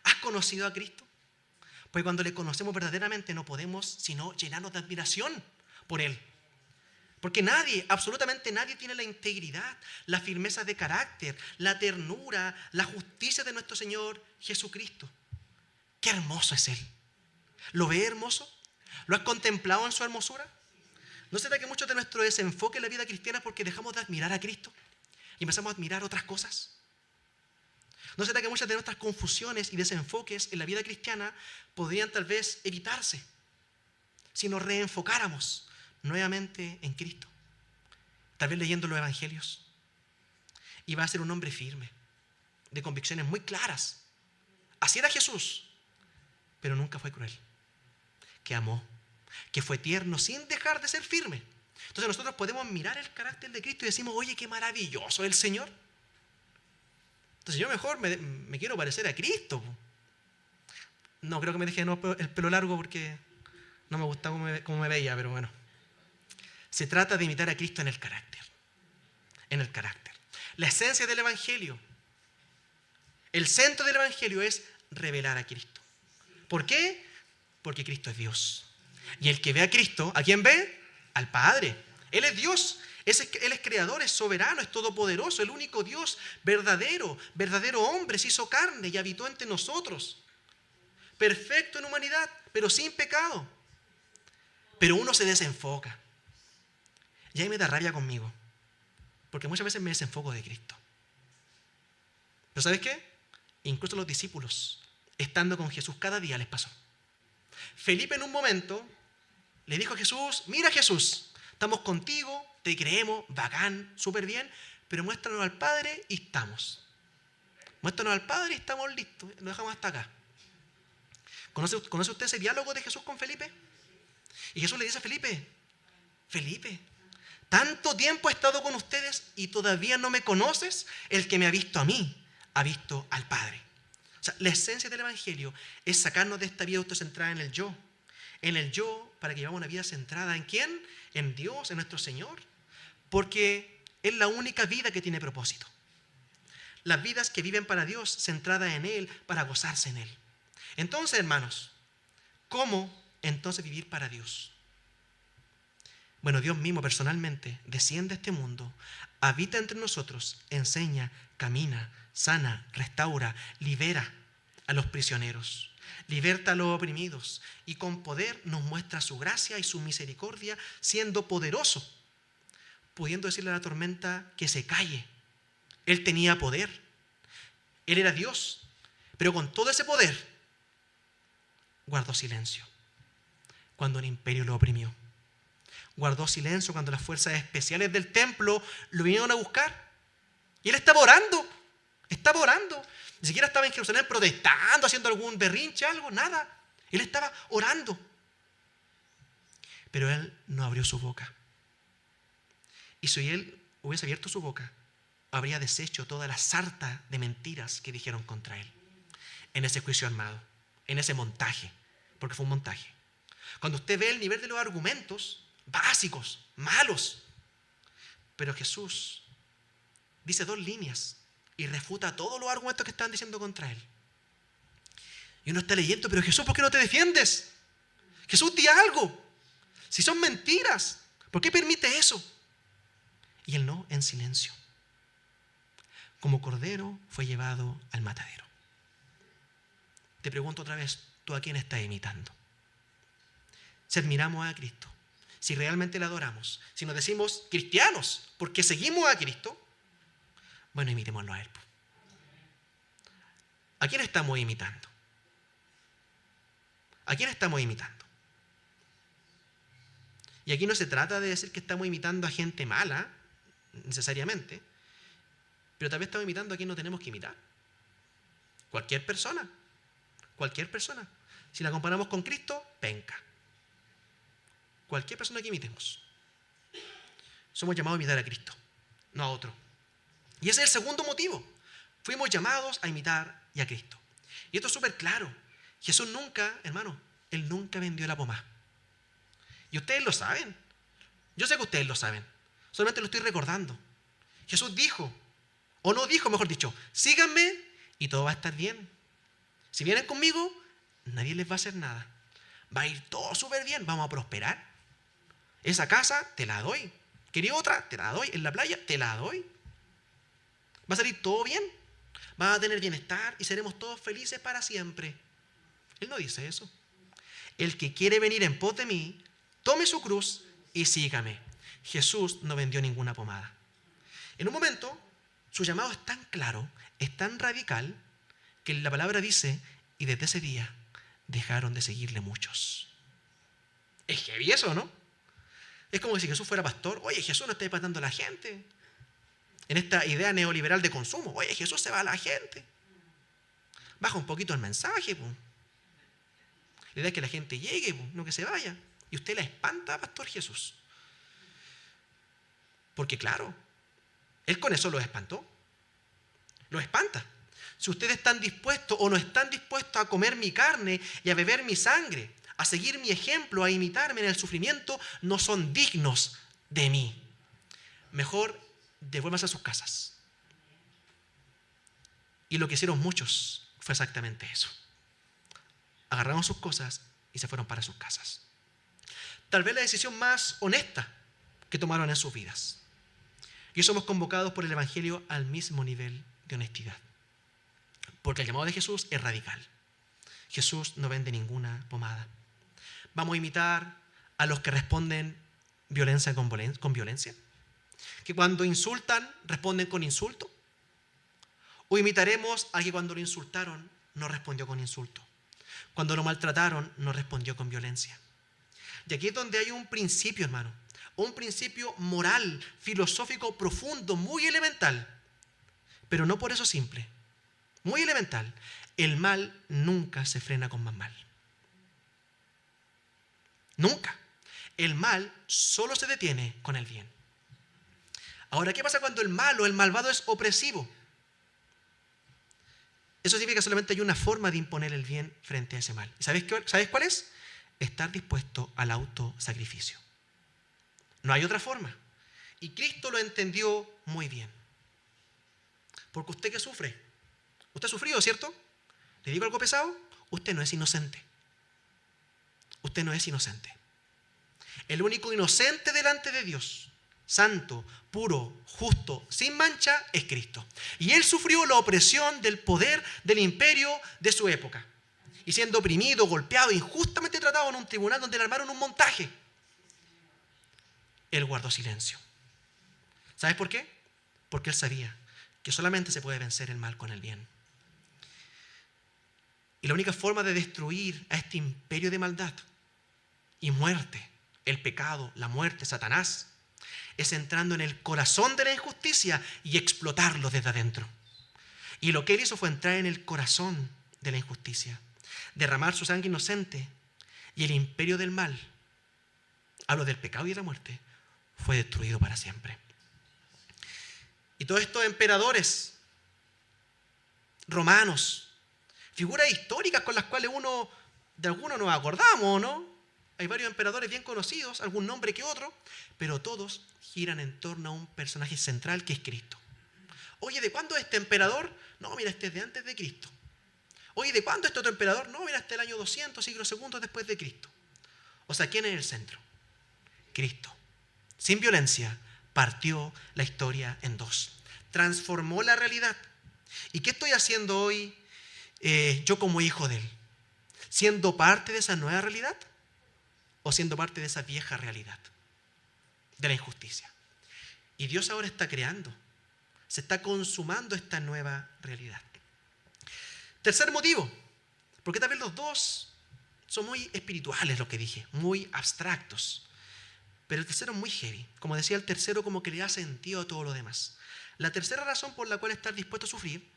S1: ¿Has conocido a Cristo? Pues cuando le conocemos verdaderamente no podemos sino llenarnos de admiración por Él. Porque nadie, absolutamente nadie tiene la integridad, la firmeza de carácter, la ternura, la justicia de nuestro Señor Jesucristo. ¡Qué hermoso es Él! ¿Lo ve hermoso? ¿Lo has contemplado en su hermosura? ¿No será que mucho de nuestro desenfoque en la vida cristiana es porque dejamos de admirar a Cristo y empezamos a admirar otras cosas? ¿No será que muchas de nuestras confusiones y desenfoques en la vida cristiana podrían tal vez evitarse si nos reenfocáramos nuevamente en Cristo? Tal vez leyendo los evangelios. Y va a ser un hombre firme, de convicciones muy claras. Así era Jesús, pero nunca fue cruel. Que amó, que fue tierno sin dejar de ser firme. Entonces nosotros podemos mirar el carácter de Cristo y decimos, oye, qué maravilloso es el Señor. Entonces yo mejor me quiero parecer a Cristo. No creo que me deje el pelo largo porque no me gustaba cómo me veía, pero bueno. Se trata de imitar a Cristo en el carácter. En el carácter. La esencia del Evangelio, el centro del Evangelio es revelar a Cristo. ¿Por qué? Porque Cristo es Dios. Y el que ve a Cristo, ¿a quién ve? Al Padre. Él es Dios. Él es creador, es soberano, es todopoderoso, el único Dios verdadero, verdadero hombre, se hizo carne y habitó entre nosotros. Perfecto en humanidad, pero sin pecado. Pero uno se desenfoca. Y ahí me da rabia conmigo, porque muchas veces me desenfoco de Cristo. ¿Pero sabes qué? Incluso los discípulos, estando con Jesús cada día, les pasó. Felipe en un momento le dijo a Jesús: mira Jesús, estamos contigo, te creemos, bacán, súper bien, pero muéstranos al Padre y estamos. Muéstranos al Padre y estamos listos, lo dejamos hasta acá. ¿Conoce usted ese diálogo de Jesús con Felipe? Y Jesús le dice a Felipe: Felipe, tanto tiempo he estado con ustedes y todavía no me conoces. El que me ha visto a mí, ha visto al Padre. O sea, la esencia del Evangelio es sacarnos de esta vida autocentrada en el yo. En el yo, para que llevamos una vida centrada ¿en quién? En Dios, en nuestro Señor. Porque es la única vida que tiene propósito. Las vidas que viven para Dios, centradas en Él, para gozarse en Él. Entonces, hermanos, ¿cómo entonces vivir para Dios? Bueno, Dios mismo personalmente desciende a este mundo, habita entre nosotros, enseña, camina, sana, restaura, libera a los prisioneros, liberta a los oprimidos y con poder nos muestra su gracia y su misericordia, siendo poderoso, pudiendo decirle a la tormenta que se calle. Él tenía poder, Él era Dios, pero con todo ese poder guardó silencio cuando el imperio lo oprimió. Guardó silencio cuando las fuerzas especiales del templo lo vinieron a buscar. Y él estaba orando. Estaba orando. Ni siquiera estaba en Jerusalén protestando, haciendo algún berrinche, algo, nada. Él estaba orando. Pero él no abrió su boca. Y si él hubiese abierto su boca, habría deshecho toda la sarta de mentiras que dijeron contra él. En ese juicio armado, en ese montaje, porque fue un montaje. Cuando usted ve el nivel de los argumentos básicos, malos, pero Jesús dice 2 líneas y refuta todos los argumentos que están diciendo contra él. Y uno está leyendo: pero Jesús, ¿por qué no te defiendes? Jesús, di algo. Si son mentiras, ¿por qué permite eso? Y él no, en silencio. Como cordero fue llevado al matadero. Te pregunto otra vez, ¿tú a quién estás imitando? Si admiramos a Cristo, si realmente le adoramos, si nos decimos cristianos porque seguimos a Cristo, bueno, imitémoslo a Él. ¿A quién estamos imitando? ¿A quién estamos imitando? Y aquí no se trata de decir que estamos imitando a gente mala, necesariamente, pero tal vez estamos imitando a quien no tenemos que imitar. Cualquier persona. Cualquier persona. Si la comparamos con Cristo, penca. Cualquier persona que imitemos. Somos llamados a imitar a Cristo, no a otro. Y ese es el segundo motivo. Fuimos llamados a imitar a Cristo. Y esto es súper claro. Jesús nunca, hermano, Él nunca vendió la pomada. Y ustedes lo saben. Yo sé que ustedes lo saben. Solamente lo estoy recordando. Jesús dijo, o no dijo, mejor dicho: síganme y todo va a estar bien. Si vienen conmigo, nadie les va a hacer nada. Va a ir todo súper bien, vamos a prosperar. Esa casa te la doy. ¿Quería otra? Te la doy. En la playa te la doy. Va a salir todo bien. Vas a tener bienestar y seremos todos felices para siempre. Él no dice eso. El que quiere venir en pos de mí, tome su cruz y sígame. Jesús no vendió ninguna pomada. En un momento, su llamado es tan claro, es tan radical, que la palabra dice: y desde ese día dejaron de seguirle muchos. Es heavy eso, ¿no? Es como si Jesús fuera pastor. Oye, Jesús no está empatando a la gente. En esta idea neoliberal de consumo. Oye, Jesús se va a la gente. Baja un poquito el mensaje, pues. La idea es que la gente llegue, pues, no que se vaya. Y usted la espanta, Pastor Jesús. Porque claro, Él con eso los espantó. Los espanta. Si ustedes están dispuestos o no están dispuestos a comer mi carne y a beber mi sangre, a seguir mi ejemplo, a imitarme en el sufrimiento, no son dignos de mí. Mejor devuélvanse a sus casas. Y lo que hicieron muchos fue exactamente eso. Agarraron sus cosas y se fueron para sus casas. tal vez la decisión más honesta que tomaron en sus vidas. Y somos convocados por el Evangelio al mismo nivel de honestidad. Porque el llamado de Jesús es radical. Jesús no vende ninguna pomada. ¿Vamos a imitar a los que responden violencia con violencia? ¿Que cuando insultan responden con insulto? ¿O imitaremos al que cuando lo insultaron no respondió con insulto? Cuando lo maltrataron no respondió con violencia. Y aquí es donde hay un principio, hermano. Un principio moral, filosófico profundo, muy elemental. Pero no por eso simple. Muy elemental. El mal nunca se frena con más mal. Nunca. El mal solo se detiene con el bien. Ahora, ¿qué pasa cuando el malo, el malvado es opresivo? Eso significa que solamente hay una forma de imponer el bien frente a ese mal. ¿Sabes cuál es? Estar dispuesto al autosacrificio. No hay otra forma. Y Cristo lo entendió muy bien. Porque usted que sufre, usted ha sufrido, ¿cierto? ¿Le digo algo pesado? Usted no es inocente. Usted no es inocente. El único inocente delante de Dios, santo, puro, justo, sin mancha, es Cristo. Y Él sufrió la opresión del poder del imperio de su época. Y siendo oprimido, golpeado, injustamente tratado en un tribunal donde le armaron un montaje, Él guardó silencio. ¿Sabes por qué? Porque Él sabía que solamente se puede vencer el mal con el bien. Y la única forma de destruir a este imperio de maldad y muerte, el pecado, la muerte, Satanás, es entrando en el corazón de la injusticia y explotarlo desde adentro. Y lo que Él hizo fue entrar en el corazón de la injusticia, derramar su sangre inocente, y el imperio del mal, hablo del pecado y de la muerte, fue destruido para siempre. Y todos estos emperadores romanos, figuras históricas con las cuales de algunos nos acordamos, ¿no? Hay varios emperadores bien conocidos, algún nombre que otro, pero todos giran en torno a un personaje central que es Cristo. Oye, ¿de cuándo es este emperador? No, mira, este es de antes de Cristo. Oye, ¿de cuándo es este otro emperador? No, mira, este es el año 200, siglo segundo después de Cristo. O sea, ¿quién es el centro? Cristo. Sin violencia, partió la historia en dos. Transformó la realidad. ¿Y qué estoy haciendo hoy yo como hijo de Él? ¿Siendo parte de esa nueva realidad? ¿O siendo parte de esa vieja realidad de la injusticia? Y Dios ahora está creando, se está consumando esta nueva realidad. Tercer motivo, porque tal vez los dos son muy espirituales, lo que dije, muy abstractos. Pero el tercero es muy heavy. Como decía, el tercero como que le da sentido a todo lo demás. La tercera razón por la cual estar dispuesto a sufrir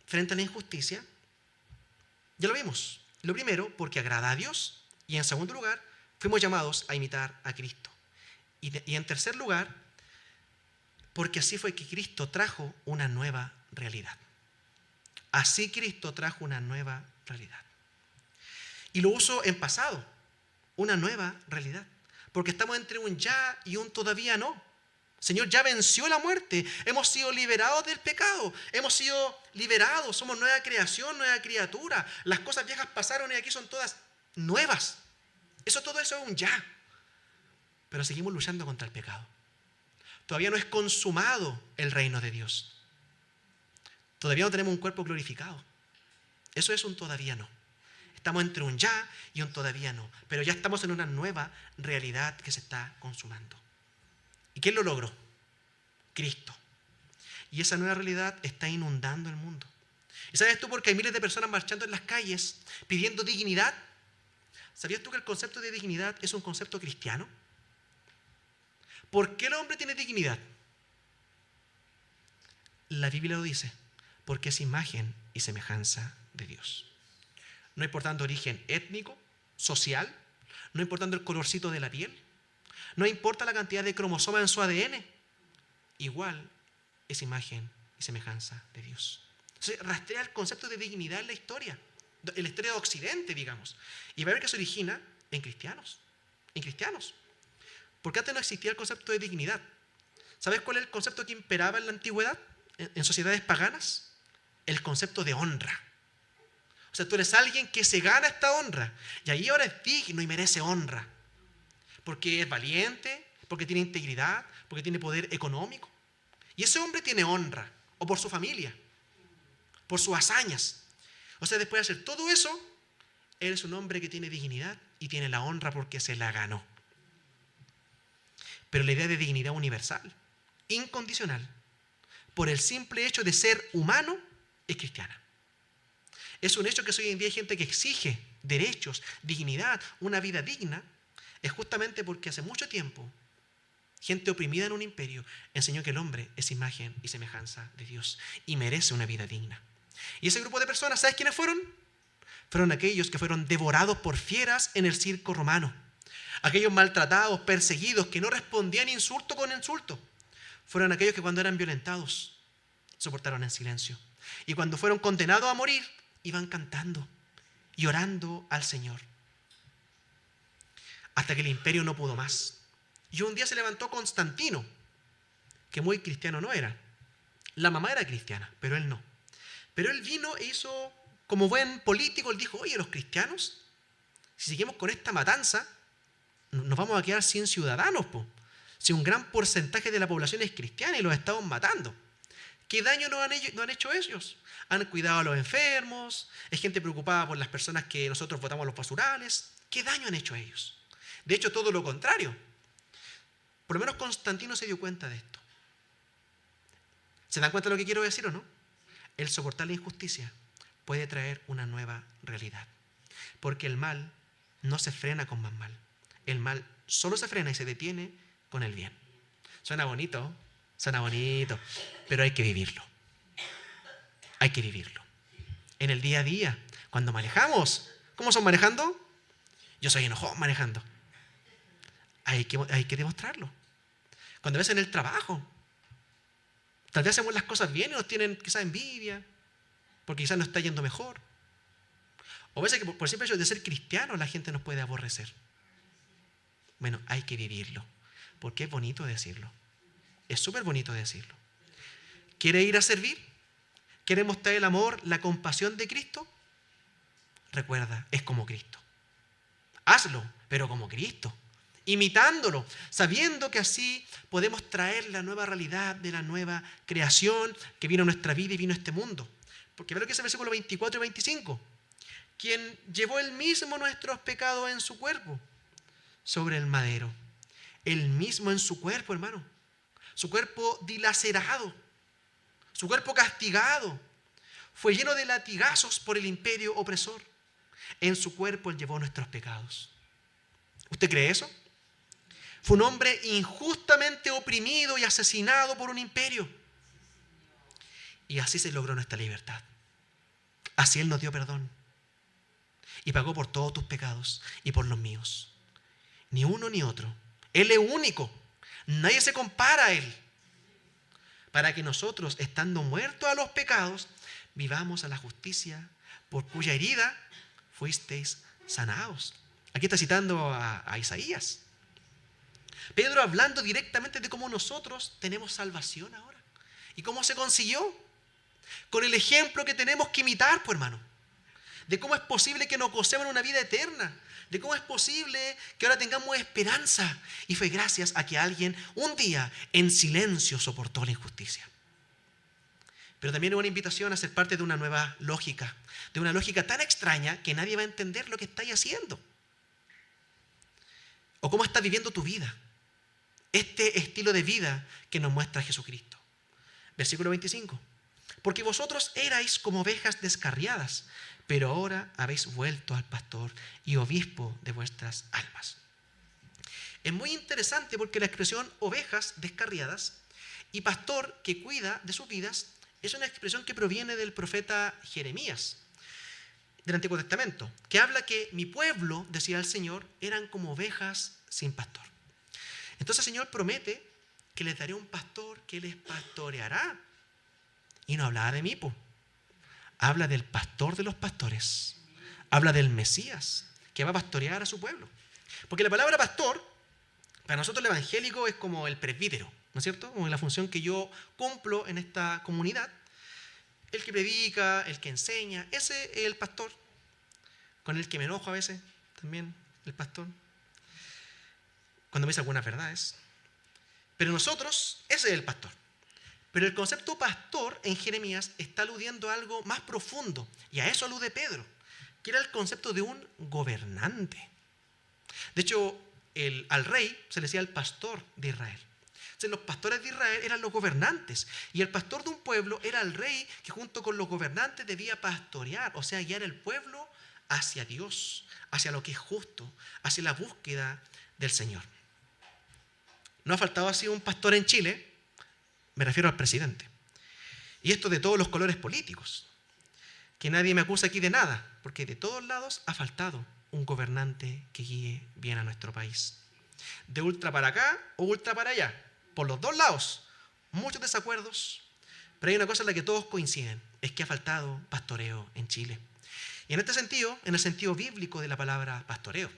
S1: frente a la injusticia, ya lo vimos. Lo primero, porque agrada a Dios. Y en segundo lugar, fuimos llamados a imitar a Cristo. Y en tercer lugar, porque así fue que Cristo trajo una nueva realidad. Así Cristo trajo una nueva realidad. Y lo uso en pasado, una nueva realidad. Porque estamos entre un ya y un todavía no. El Señor ya venció la muerte. Hemos sido liberados del pecado. Hemos sido liberados. Somos nueva creación, nueva criatura. Las cosas viejas pasaron y aquí son todas nuevas. Todo eso es un ya. Pero seguimos luchando contra el pecado. Todavía no es consumado el reino de Dios. Todavía no tenemos un cuerpo glorificado. Eso es un todavía no. Estamos entre un ya y un todavía no. Pero ya estamos en una nueva realidad que se está consumando. ¿Y quién lo logró? Cristo. Y esa nueva realidad está inundando el mundo. ¿Y sabes tú por qué hay miles de personas marchando en las calles pidiendo dignidad? ¿Sabías tú que el concepto de dignidad es un concepto cristiano? ¿Por qué el hombre tiene dignidad? La Biblia lo dice, porque es imagen y semejanza de Dios. No importando origen étnico, social, no importando el colorcito de la piel, no importa la cantidad de cromosomas en su ADN, igual es imagen y semejanza de Dios. Entonces, rastrea el concepto de dignidad en la historia de Occidente, digamos, y va a ver que se origina en cristianos. Porque antes no existía el concepto de dignidad. ¿Sabes cuál es el concepto que imperaba en la antigüedad, en sociedades paganas? El concepto de honra. O sea, tú eres alguien que se gana esta honra. Y ahí ahora es digno y merece honra. Porque es valiente, porque tiene integridad, porque tiene poder económico. Y ese hombre tiene honra, o por su familia, por sus hazañas. O sea, después de hacer todo eso, él es un hombre que tiene dignidad y tiene la honra porque se la ganó. Pero la idea de dignidad universal, incondicional, por el simple hecho de ser humano, es cristiana. Es un hecho que hoy en día hay gente que exige derechos, dignidad, una vida digna, es justamente porque hace mucho tiempo gente oprimida en un imperio enseñó que el hombre es imagen y semejanza de Dios y merece una vida digna. Y ese grupo de personas, ¿sabes quiénes fueron? Fueron aquellos que fueron devorados por fieras en el circo romano. Aquellos maltratados, perseguidos, que no respondían insulto con insulto. Fueron aquellos que cuando eran violentados soportaron en silencio. Y cuando fueron condenados a morir, iban cantando y orando al Señor. Hasta que el imperio no pudo más. Y un día se levantó Constantino, que muy cristiano no era. La mamá era cristiana, pero él no. Pero él vino e hizo, como buen político, él dijo, oye, los cristianos, si seguimos con esta matanza, nos vamos a quedar sin ciudadanos, po. Si un gran porcentaje de la población es cristiana y los estamos matando. ¿Qué daño no han hecho ellos? Han cuidado a los enfermos, es gente preocupada por las personas que nosotros votamos a los basurales. ¿Qué daño han hecho ellos? De hecho, todo lo contrario. Por lo menos Constantino se dio cuenta de esto. ¿Se dan cuenta de lo que quiero decir o no? El soportar la injusticia puede traer una nueva realidad. Porque el mal no se frena con más mal. El mal solo se frena y se detiene con el bien. Suena bonito, pero hay que vivirlo. Hay que vivirlo. En el día a día, cuando manejamos, ¿cómo son manejando? Yo soy enojón manejando. Hay que demostrarlo. Cuando ves en el trabajo, tal vez hacemos las cosas bien y nos tienen quizás envidia, porque quizás nos está yendo mejor. O a veces que por el simple hecho de ser cristianos la gente nos puede aborrecer. Bueno, hay que vivirlo, porque es bonito decirlo. Es súper bonito decirlo. ¿Quiere ir a servir? ¿Quiere mostrar el amor, la compasión de Cristo? Recuerda, es como Cristo. Hazlo, pero como Cristo. Imitándolo, sabiendo que así podemos traer la nueva realidad de la nueva creación que vino a nuestra vida y vino a este mundo. Porque ve lo que dice el versículo 24 y 25. Quien llevó él mismo nuestros pecados en su cuerpo sobre el madero. Él mismo en su cuerpo, hermano. Su cuerpo dilacerado, su cuerpo castigado. Fue lleno de latigazos por el imperio opresor. En su cuerpo él llevó nuestros pecados. ¿Usted cree eso? Fue un hombre injustamente oprimido y asesinado por un imperio. Y así se logró nuestra libertad. Así Él nos dio perdón. Y pagó por todos tus pecados y por los míos. Ni uno ni otro. Él es único. Nadie se compara a Él. Para que nosotros, estando muertos a los pecados, vivamos a la justicia, por cuya herida fuisteis sanados. Aquí está citando a Isaías. Pedro hablando directamente de cómo nosotros tenemos salvación ahora. ¿Y cómo se consiguió? Con el ejemplo que tenemos que imitar, pues, hermano. De cómo es posible que nos gocemos en una vida eterna. De cómo es posible que ahora tengamos esperanza. Y fue gracias a que alguien un día en silencio soportó la injusticia. Pero también es una invitación a ser parte de una nueva lógica. De una lógica tan extraña que nadie va a entender lo que estáis haciendo. O cómo estás viviendo tu vida. Este estilo de vida que nos muestra Jesucristo. Versículo 25. Porque vosotros erais como ovejas descarriadas, pero ahora habéis vuelto al pastor y obispo de vuestras almas. Es muy interesante porque la expresión ovejas descarriadas y pastor que cuida de sus vidas es una expresión que proviene del profeta Jeremías, del Antiguo Testamento, que habla que mi pueblo, decía el Señor, eran como ovejas sin pastor. Entonces el Señor promete que les daré un pastor que les pastoreará. Y no hablaba de mí, habla del pastor de los pastores. Habla del Mesías, que va a pastorear a su pueblo. Porque la palabra pastor, para nosotros el evangélico es como el presbítero, ¿no es cierto? Como la función que yo cumplo en esta comunidad. El que predica, el que enseña, ese es el pastor. con el que me enojo a veces también, el pastor, cuando me dice algunas verdades. Pero nosotros, ese es el pastor. Pero el concepto pastor en Jeremías está aludiendo a algo más profundo, y a eso alude Pedro, que era el concepto de un gobernante. De hecho, al rey se le decía el pastor de Israel. Entonces, los pastores de Israel eran los gobernantes, y el pastor de un pueblo era el rey que junto con los gobernantes debía pastorear, o sea, guiar el pueblo hacia Dios, hacia lo que es justo, hacia la búsqueda del Señor. No ha faltado así un pastor en Chile, me refiero al presidente. Y esto de todos los colores políticos. Que nadie me acusa aquí de nada, porque de todos lados ha faltado un gobernante que guíe bien a nuestro país. De ultra para acá o ultra para allá, por los dos lados, muchos desacuerdos, pero hay una cosa en la que todos coinciden, es que ha faltado pastoreo en Chile. Y en este sentido, en el sentido bíblico de la palabra pastoreo,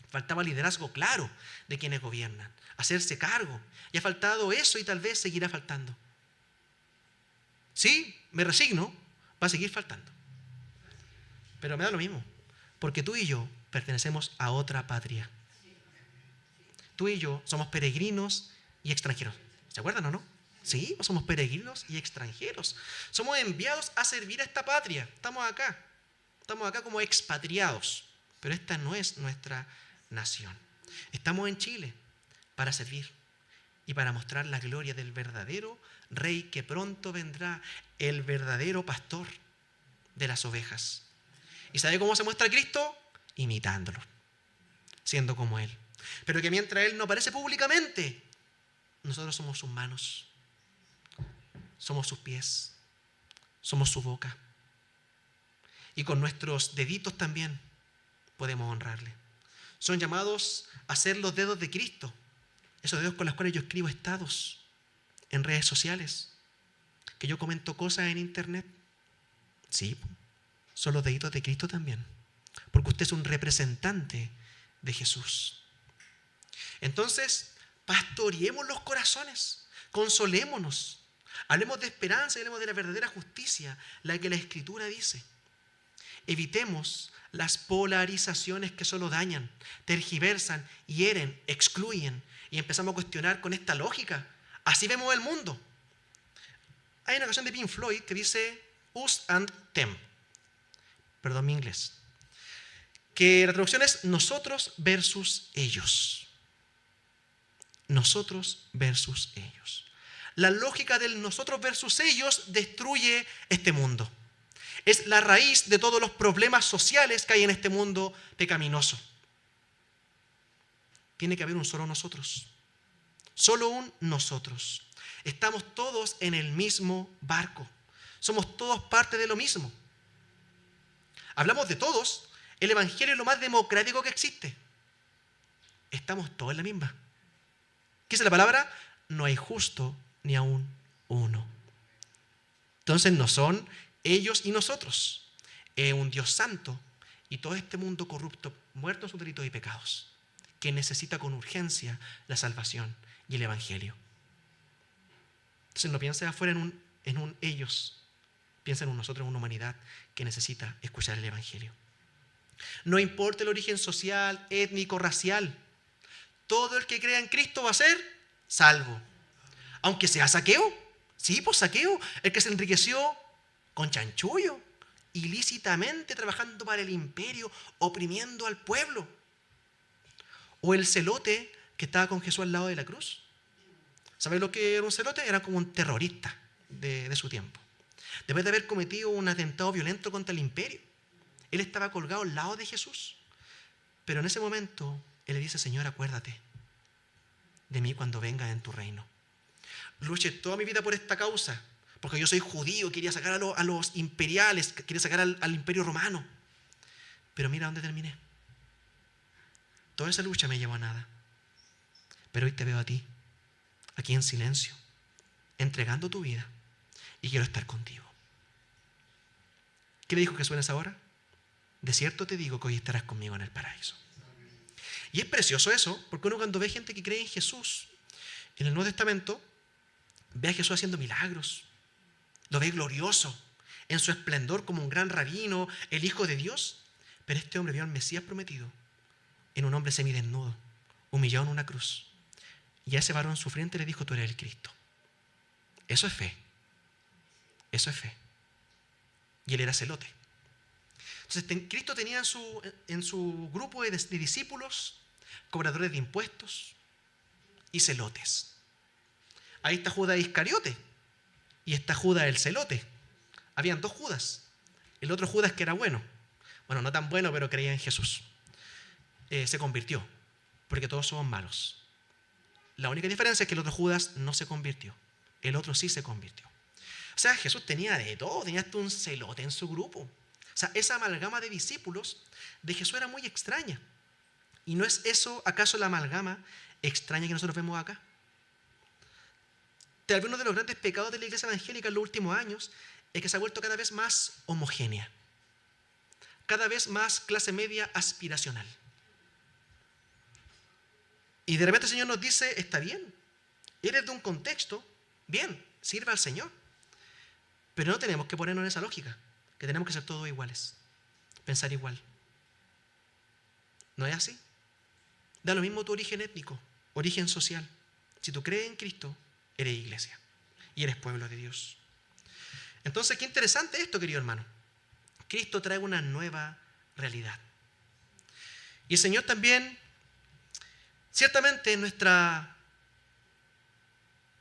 S1: faltaba liderazgo claro de quienes gobiernan, hacerse cargo, y ha faltado eso y tal vez seguirá faltando. Sí, me resigno, va a seguir faltando. Pero me da lo mismo, porque tú y yo pertenecemos a otra patria. Tú y yo somos peregrinos y extranjeros. ¿Se acuerdan o no? Sí, somos peregrinos y extranjeros. Somos enviados a servir a esta patria. Estamos acá como expatriados, pero esta no es nuestra nación. Estamos en Chile para servir y para mostrar la gloria del verdadero Rey que pronto vendrá, el verdadero pastor de las ovejas. ¿Y sabe cómo se muestra Cristo? Imitándolo, siendo como Él. Pero que mientras Él no aparece públicamente, nosotros somos sus manos, somos sus pies, somos su boca. Y con nuestros deditos también podemos honrarle. Son llamados a ser los dedos de Cristo, esos dedos con los cuales yo escribo estados en redes sociales, que yo comento cosas en internet. Sí, son los deditos de Cristo también, porque usted es un representante de Jesús. Entonces, pastoreemos los corazones, consolémonos, hablemos de esperanza y hablemos de la verdadera justicia, la que la Escritura dice. Evitemos las polarizaciones que solo dañan, tergiversan, hieren, excluyen, y empezamos a cuestionar con esta lógica. Así vemos el mundo. Hay una canción de Pink Floyd que dice us and them. Perdón mi inglés. Que la traducción es nosotros versus ellos. Nosotros versus ellos. La lógica del nosotros versus ellos destruye este mundo. Es la raíz de todos los problemas sociales que hay en este mundo pecaminoso. Tiene que haber un solo nosotros. Solo un nosotros. Estamos todos en el mismo barco. Somos todos parte de lo mismo. Hablamos de todos. El evangelio es lo más democrático que existe. Estamos todos en la misma. ¿Qué dice la palabra? No hay justo ni aún uno. Entonces no son ellos y nosotros. Es un Dios santo y todo este mundo corrupto, muerto en sus delitos y pecados, que necesita con urgencia la salvación y el evangelio. Entonces no pienses afuera en un ellos, piensa en un nosotros, en una humanidad que necesita escuchar el evangelio. No importa el origen social, étnico, racial, todo el que crea en Cristo va a ser salvo. Aunque sea Zaqueo, sí, pues Zaqueo, el que se enriqueció con chanchullo, ilícitamente trabajando para el imperio, oprimiendo al pueblo. O el celote que estaba con Jesús al lado de la cruz. ¿Sabes lo que era un celote? Era como un terrorista de su tiempo. Después de haber cometido un atentado violento contra el imperio, él estaba colgado al lado de Jesús. Pero en ese momento, él le dice: Señor, acuérdate de mí cuando venga en tu reino. Luché toda mi vida por esta causa, porque yo soy judío, quería sacar a los imperiales, quería sacar al imperio romano. Pero mira dónde terminé. Toda esa lucha me llevó a nada. Pero hoy te veo a ti, aquí en silencio, entregando tu vida, y quiero estar contigo. ¿Qué le dijo Jesús en esa hora? De cierto te digo que hoy estarás conmigo en el paraíso. Y es precioso eso, porque uno cuando ve gente que cree en Jesús, en el Nuevo Testamento, ve a Jesús haciendo milagros, lo ve glorioso, en su esplendor como un gran rabino, el Hijo de Dios. Pero este hombre vio al Mesías prometido en un hombre semidesnudo, humillado en una cruz. Y a ese varón sufriente le dijo: tú eres el Cristo. Eso es fe. Eso es fe. Y él era celote. Entonces Cristo tenía en su grupo de discípulos cobradores de impuestos y celotes. Ahí está Judas Iscariote y está Judas el celote. Habían dos Judas. El otro Judas, que era bueno, no tan bueno, pero creía en Jesús, se convirtió, porque todos somos malos. La única diferencia es que el otro Judas no se convirtió, el otro sí se convirtió. O sea, Jesús tenía de todo, tenía hasta un celote en su grupo. O sea, esa amalgama de discípulos de Jesús era muy extraña. ¿Y no es eso acaso la amalgama extraña que nosotros vemos acá? Tal vez uno de los grandes pecados de la iglesia evangélica en los últimos años es que se ha vuelto cada vez más homogénea, cada vez más clase media aspiracional. Y de repente el Señor nos dice: está bien, eres de un contexto, bien, sirva al Señor. Pero no tenemos que ponernos en esa lógica, que tenemos que ser todos iguales, pensar igual. ¿No es así? Da lo mismo tu origen étnico, origen social. Si tú crees en Cristo, eres iglesia y eres pueblo de Dios. Entonces, qué interesante esto, querido hermano. Cristo trae una nueva realidad. Y el Señor también, ciertamente, en nuestra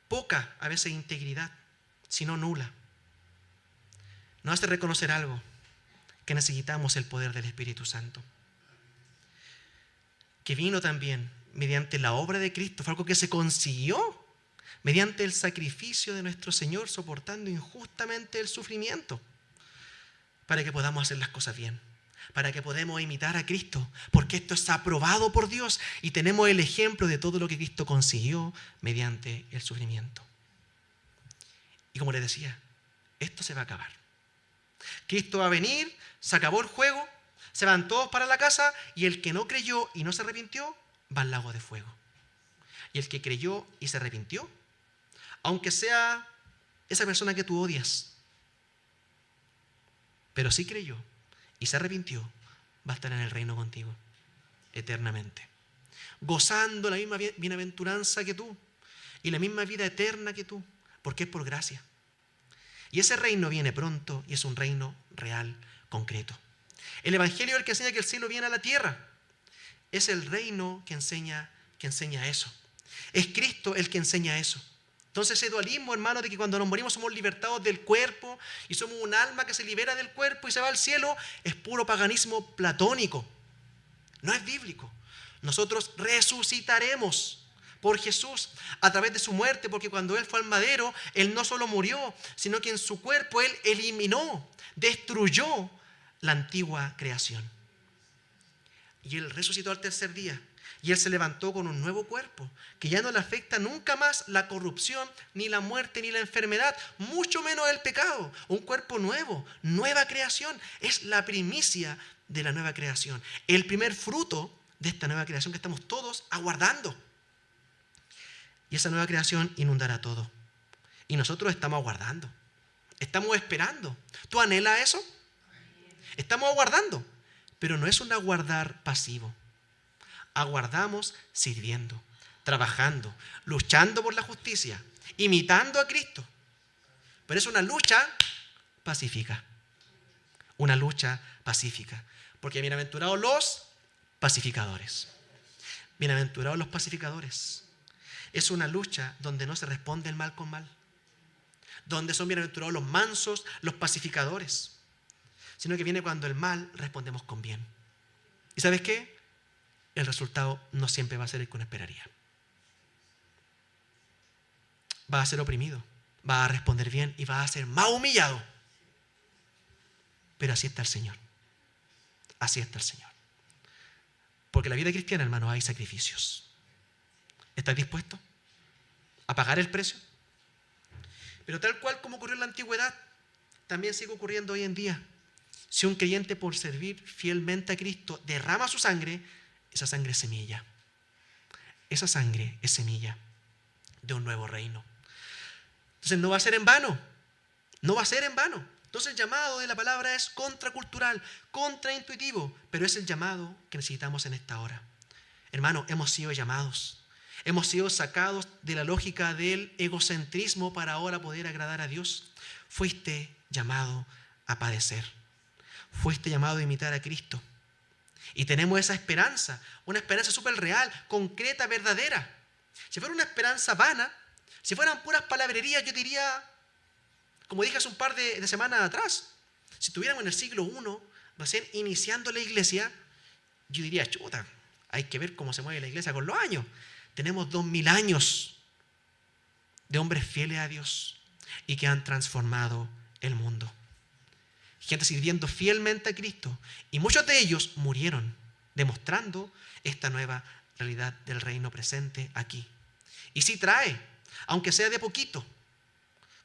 S1: poca, a veces, integridad, si no nula, nos hace reconocer algo, que necesitamos el poder del Espíritu Santo, que vino también mediante la obra de Cristo. Fue algo que se consiguió mediante el sacrificio de nuestro Señor, soportando injustamente el sufrimiento, para que podamos hacer las cosas bien, para que podamos imitar a Cristo, porque esto es aprobado por Dios y tenemos el ejemplo de todo lo que Cristo consiguió mediante el sufrimiento. Y como les decía, esto se va a acabar. Cristo va a venir, se acabó el juego, se van todos para la casa, y el que no creyó y no se arrepintió va al lago de fuego. Y el que creyó y se arrepintió, aunque sea esa persona que tú odias, pero sí creyó y se arrepintió, va a estar en el reino contigo eternamente, gozando la misma bienaventuranza que tú y la misma vida eterna que tú, porque es por gracia. Y ese reino viene pronto y es un reino real, concreto. El Evangelio es el que enseña que el cielo viene a la tierra. Es el reino que enseña eso. Es Cristo el que enseña eso. Entonces ese dualismo, hermano, de que cuando nos morimos somos libertados del cuerpo y somos un alma que se libera del cuerpo y se va al cielo, es puro paganismo platónico. No es bíblico. Nosotros resucitaremos por Jesús a través de su muerte, porque cuando Él fue al madero, Él no solo murió, sino que en su cuerpo Él eliminó, destruyó la antigua creación. Y Él resucitó al tercer día. Y Él se levantó con un nuevo cuerpo, que ya no le afecta nunca más la corrupción, ni la muerte, ni la enfermedad, mucho menos el pecado. Un cuerpo nuevo, nueva creación. Es la primicia de la nueva creación. El primer fruto de esta nueva creación que estamos todos aguardando. Y esa nueva creación inundará todo. Y nosotros estamos aguardando. Estamos esperando. ¿Tú anhelas eso? Estamos aguardando. Pero no es un aguardar pasivo. Aguardamos sirviendo, trabajando, luchando por la justicia, imitando a Cristo. Pero es una lucha pacífica. Una lucha pacífica. Porque bienaventurados los pacificadores. Bienaventurados los pacificadores. Es una lucha donde no se responde el mal con mal. Donde son bienaventurados los mansos, los pacificadores. Sino que viene cuando el mal respondemos con bien. ¿Y sabes qué? El resultado no siempre va a ser el que uno esperaría. Va a ser oprimido, va a responder bien y va a ser más humillado. Pero así está el Señor. Así está el Señor. Porque en la vida cristiana, hermanos, hay sacrificios. ¿Estás dispuesto a pagar el precio? Pero tal cual como ocurrió en la antigüedad, también sigue ocurriendo hoy en día. Si un creyente, por servir fielmente a Cristo, derrama su sangre, esa sangre es semilla. Esa sangre es semilla de un nuevo reino. Entonces no va a ser en vano. No va a ser en vano. Entonces el llamado de la palabra es contracultural, contraintuitivo, pero es el llamado que necesitamos en esta hora. Hermano, hemos sido llamados. Hemos sido sacados de la lógica del egocentrismo para ahora poder agradar a Dios. Fuiste llamado a padecer. Fuiste llamado a imitar a Cristo. Y tenemos esa esperanza, una esperanza súper real, concreta, verdadera. Si fuera una esperanza vana, si fueran puras palabrerías, yo diría, como dije hace un par de semanas atrás, si estuviéramos en el siglo I, recién iniciando la iglesia, yo diría, chuta, hay que ver cómo se mueve la iglesia con los años. Tenemos 2000 años de hombres fieles a Dios y que han transformado el mundo. Gente sirviendo fielmente a Cristo. Y muchos de ellos murieron, demostrando esta nueva realidad del reino presente aquí. Y sí trae, aunque sea de poquito,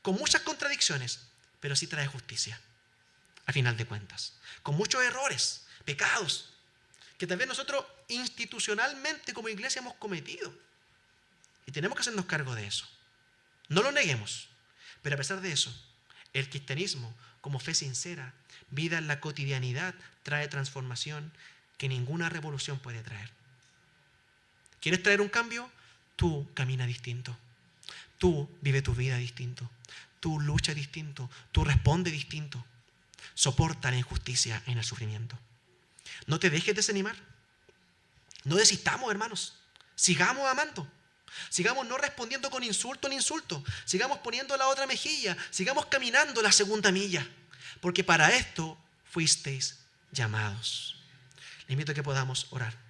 S1: con muchas contradicciones, pero sí trae justicia, a final de cuentas. Con muchos errores, pecados, que tal vez nosotros institucionalmente como iglesia hemos cometido. Y tenemos que hacernos cargo de eso. No lo neguemos. Pero a pesar de eso, el cristianismo, como fe sincera, vida en la cotidianidad, trae transformación que ninguna revolución puede traer. ¿Quieres traer un cambio? Tú camina distinto. Tú vive tu vida distinto. Tú lucha distinto. Tú responde distinto. Soporta la injusticia en el sufrimiento. No te dejes desanimar. No desistamos, hermanos. Sigamos amando. Sigamos no respondiendo con insulto en insulto. Sigamos poniendo la otra mejilla. Sigamos caminando la segunda milla. Porque para esto fuisteis llamados. Les invito a que podamos orar.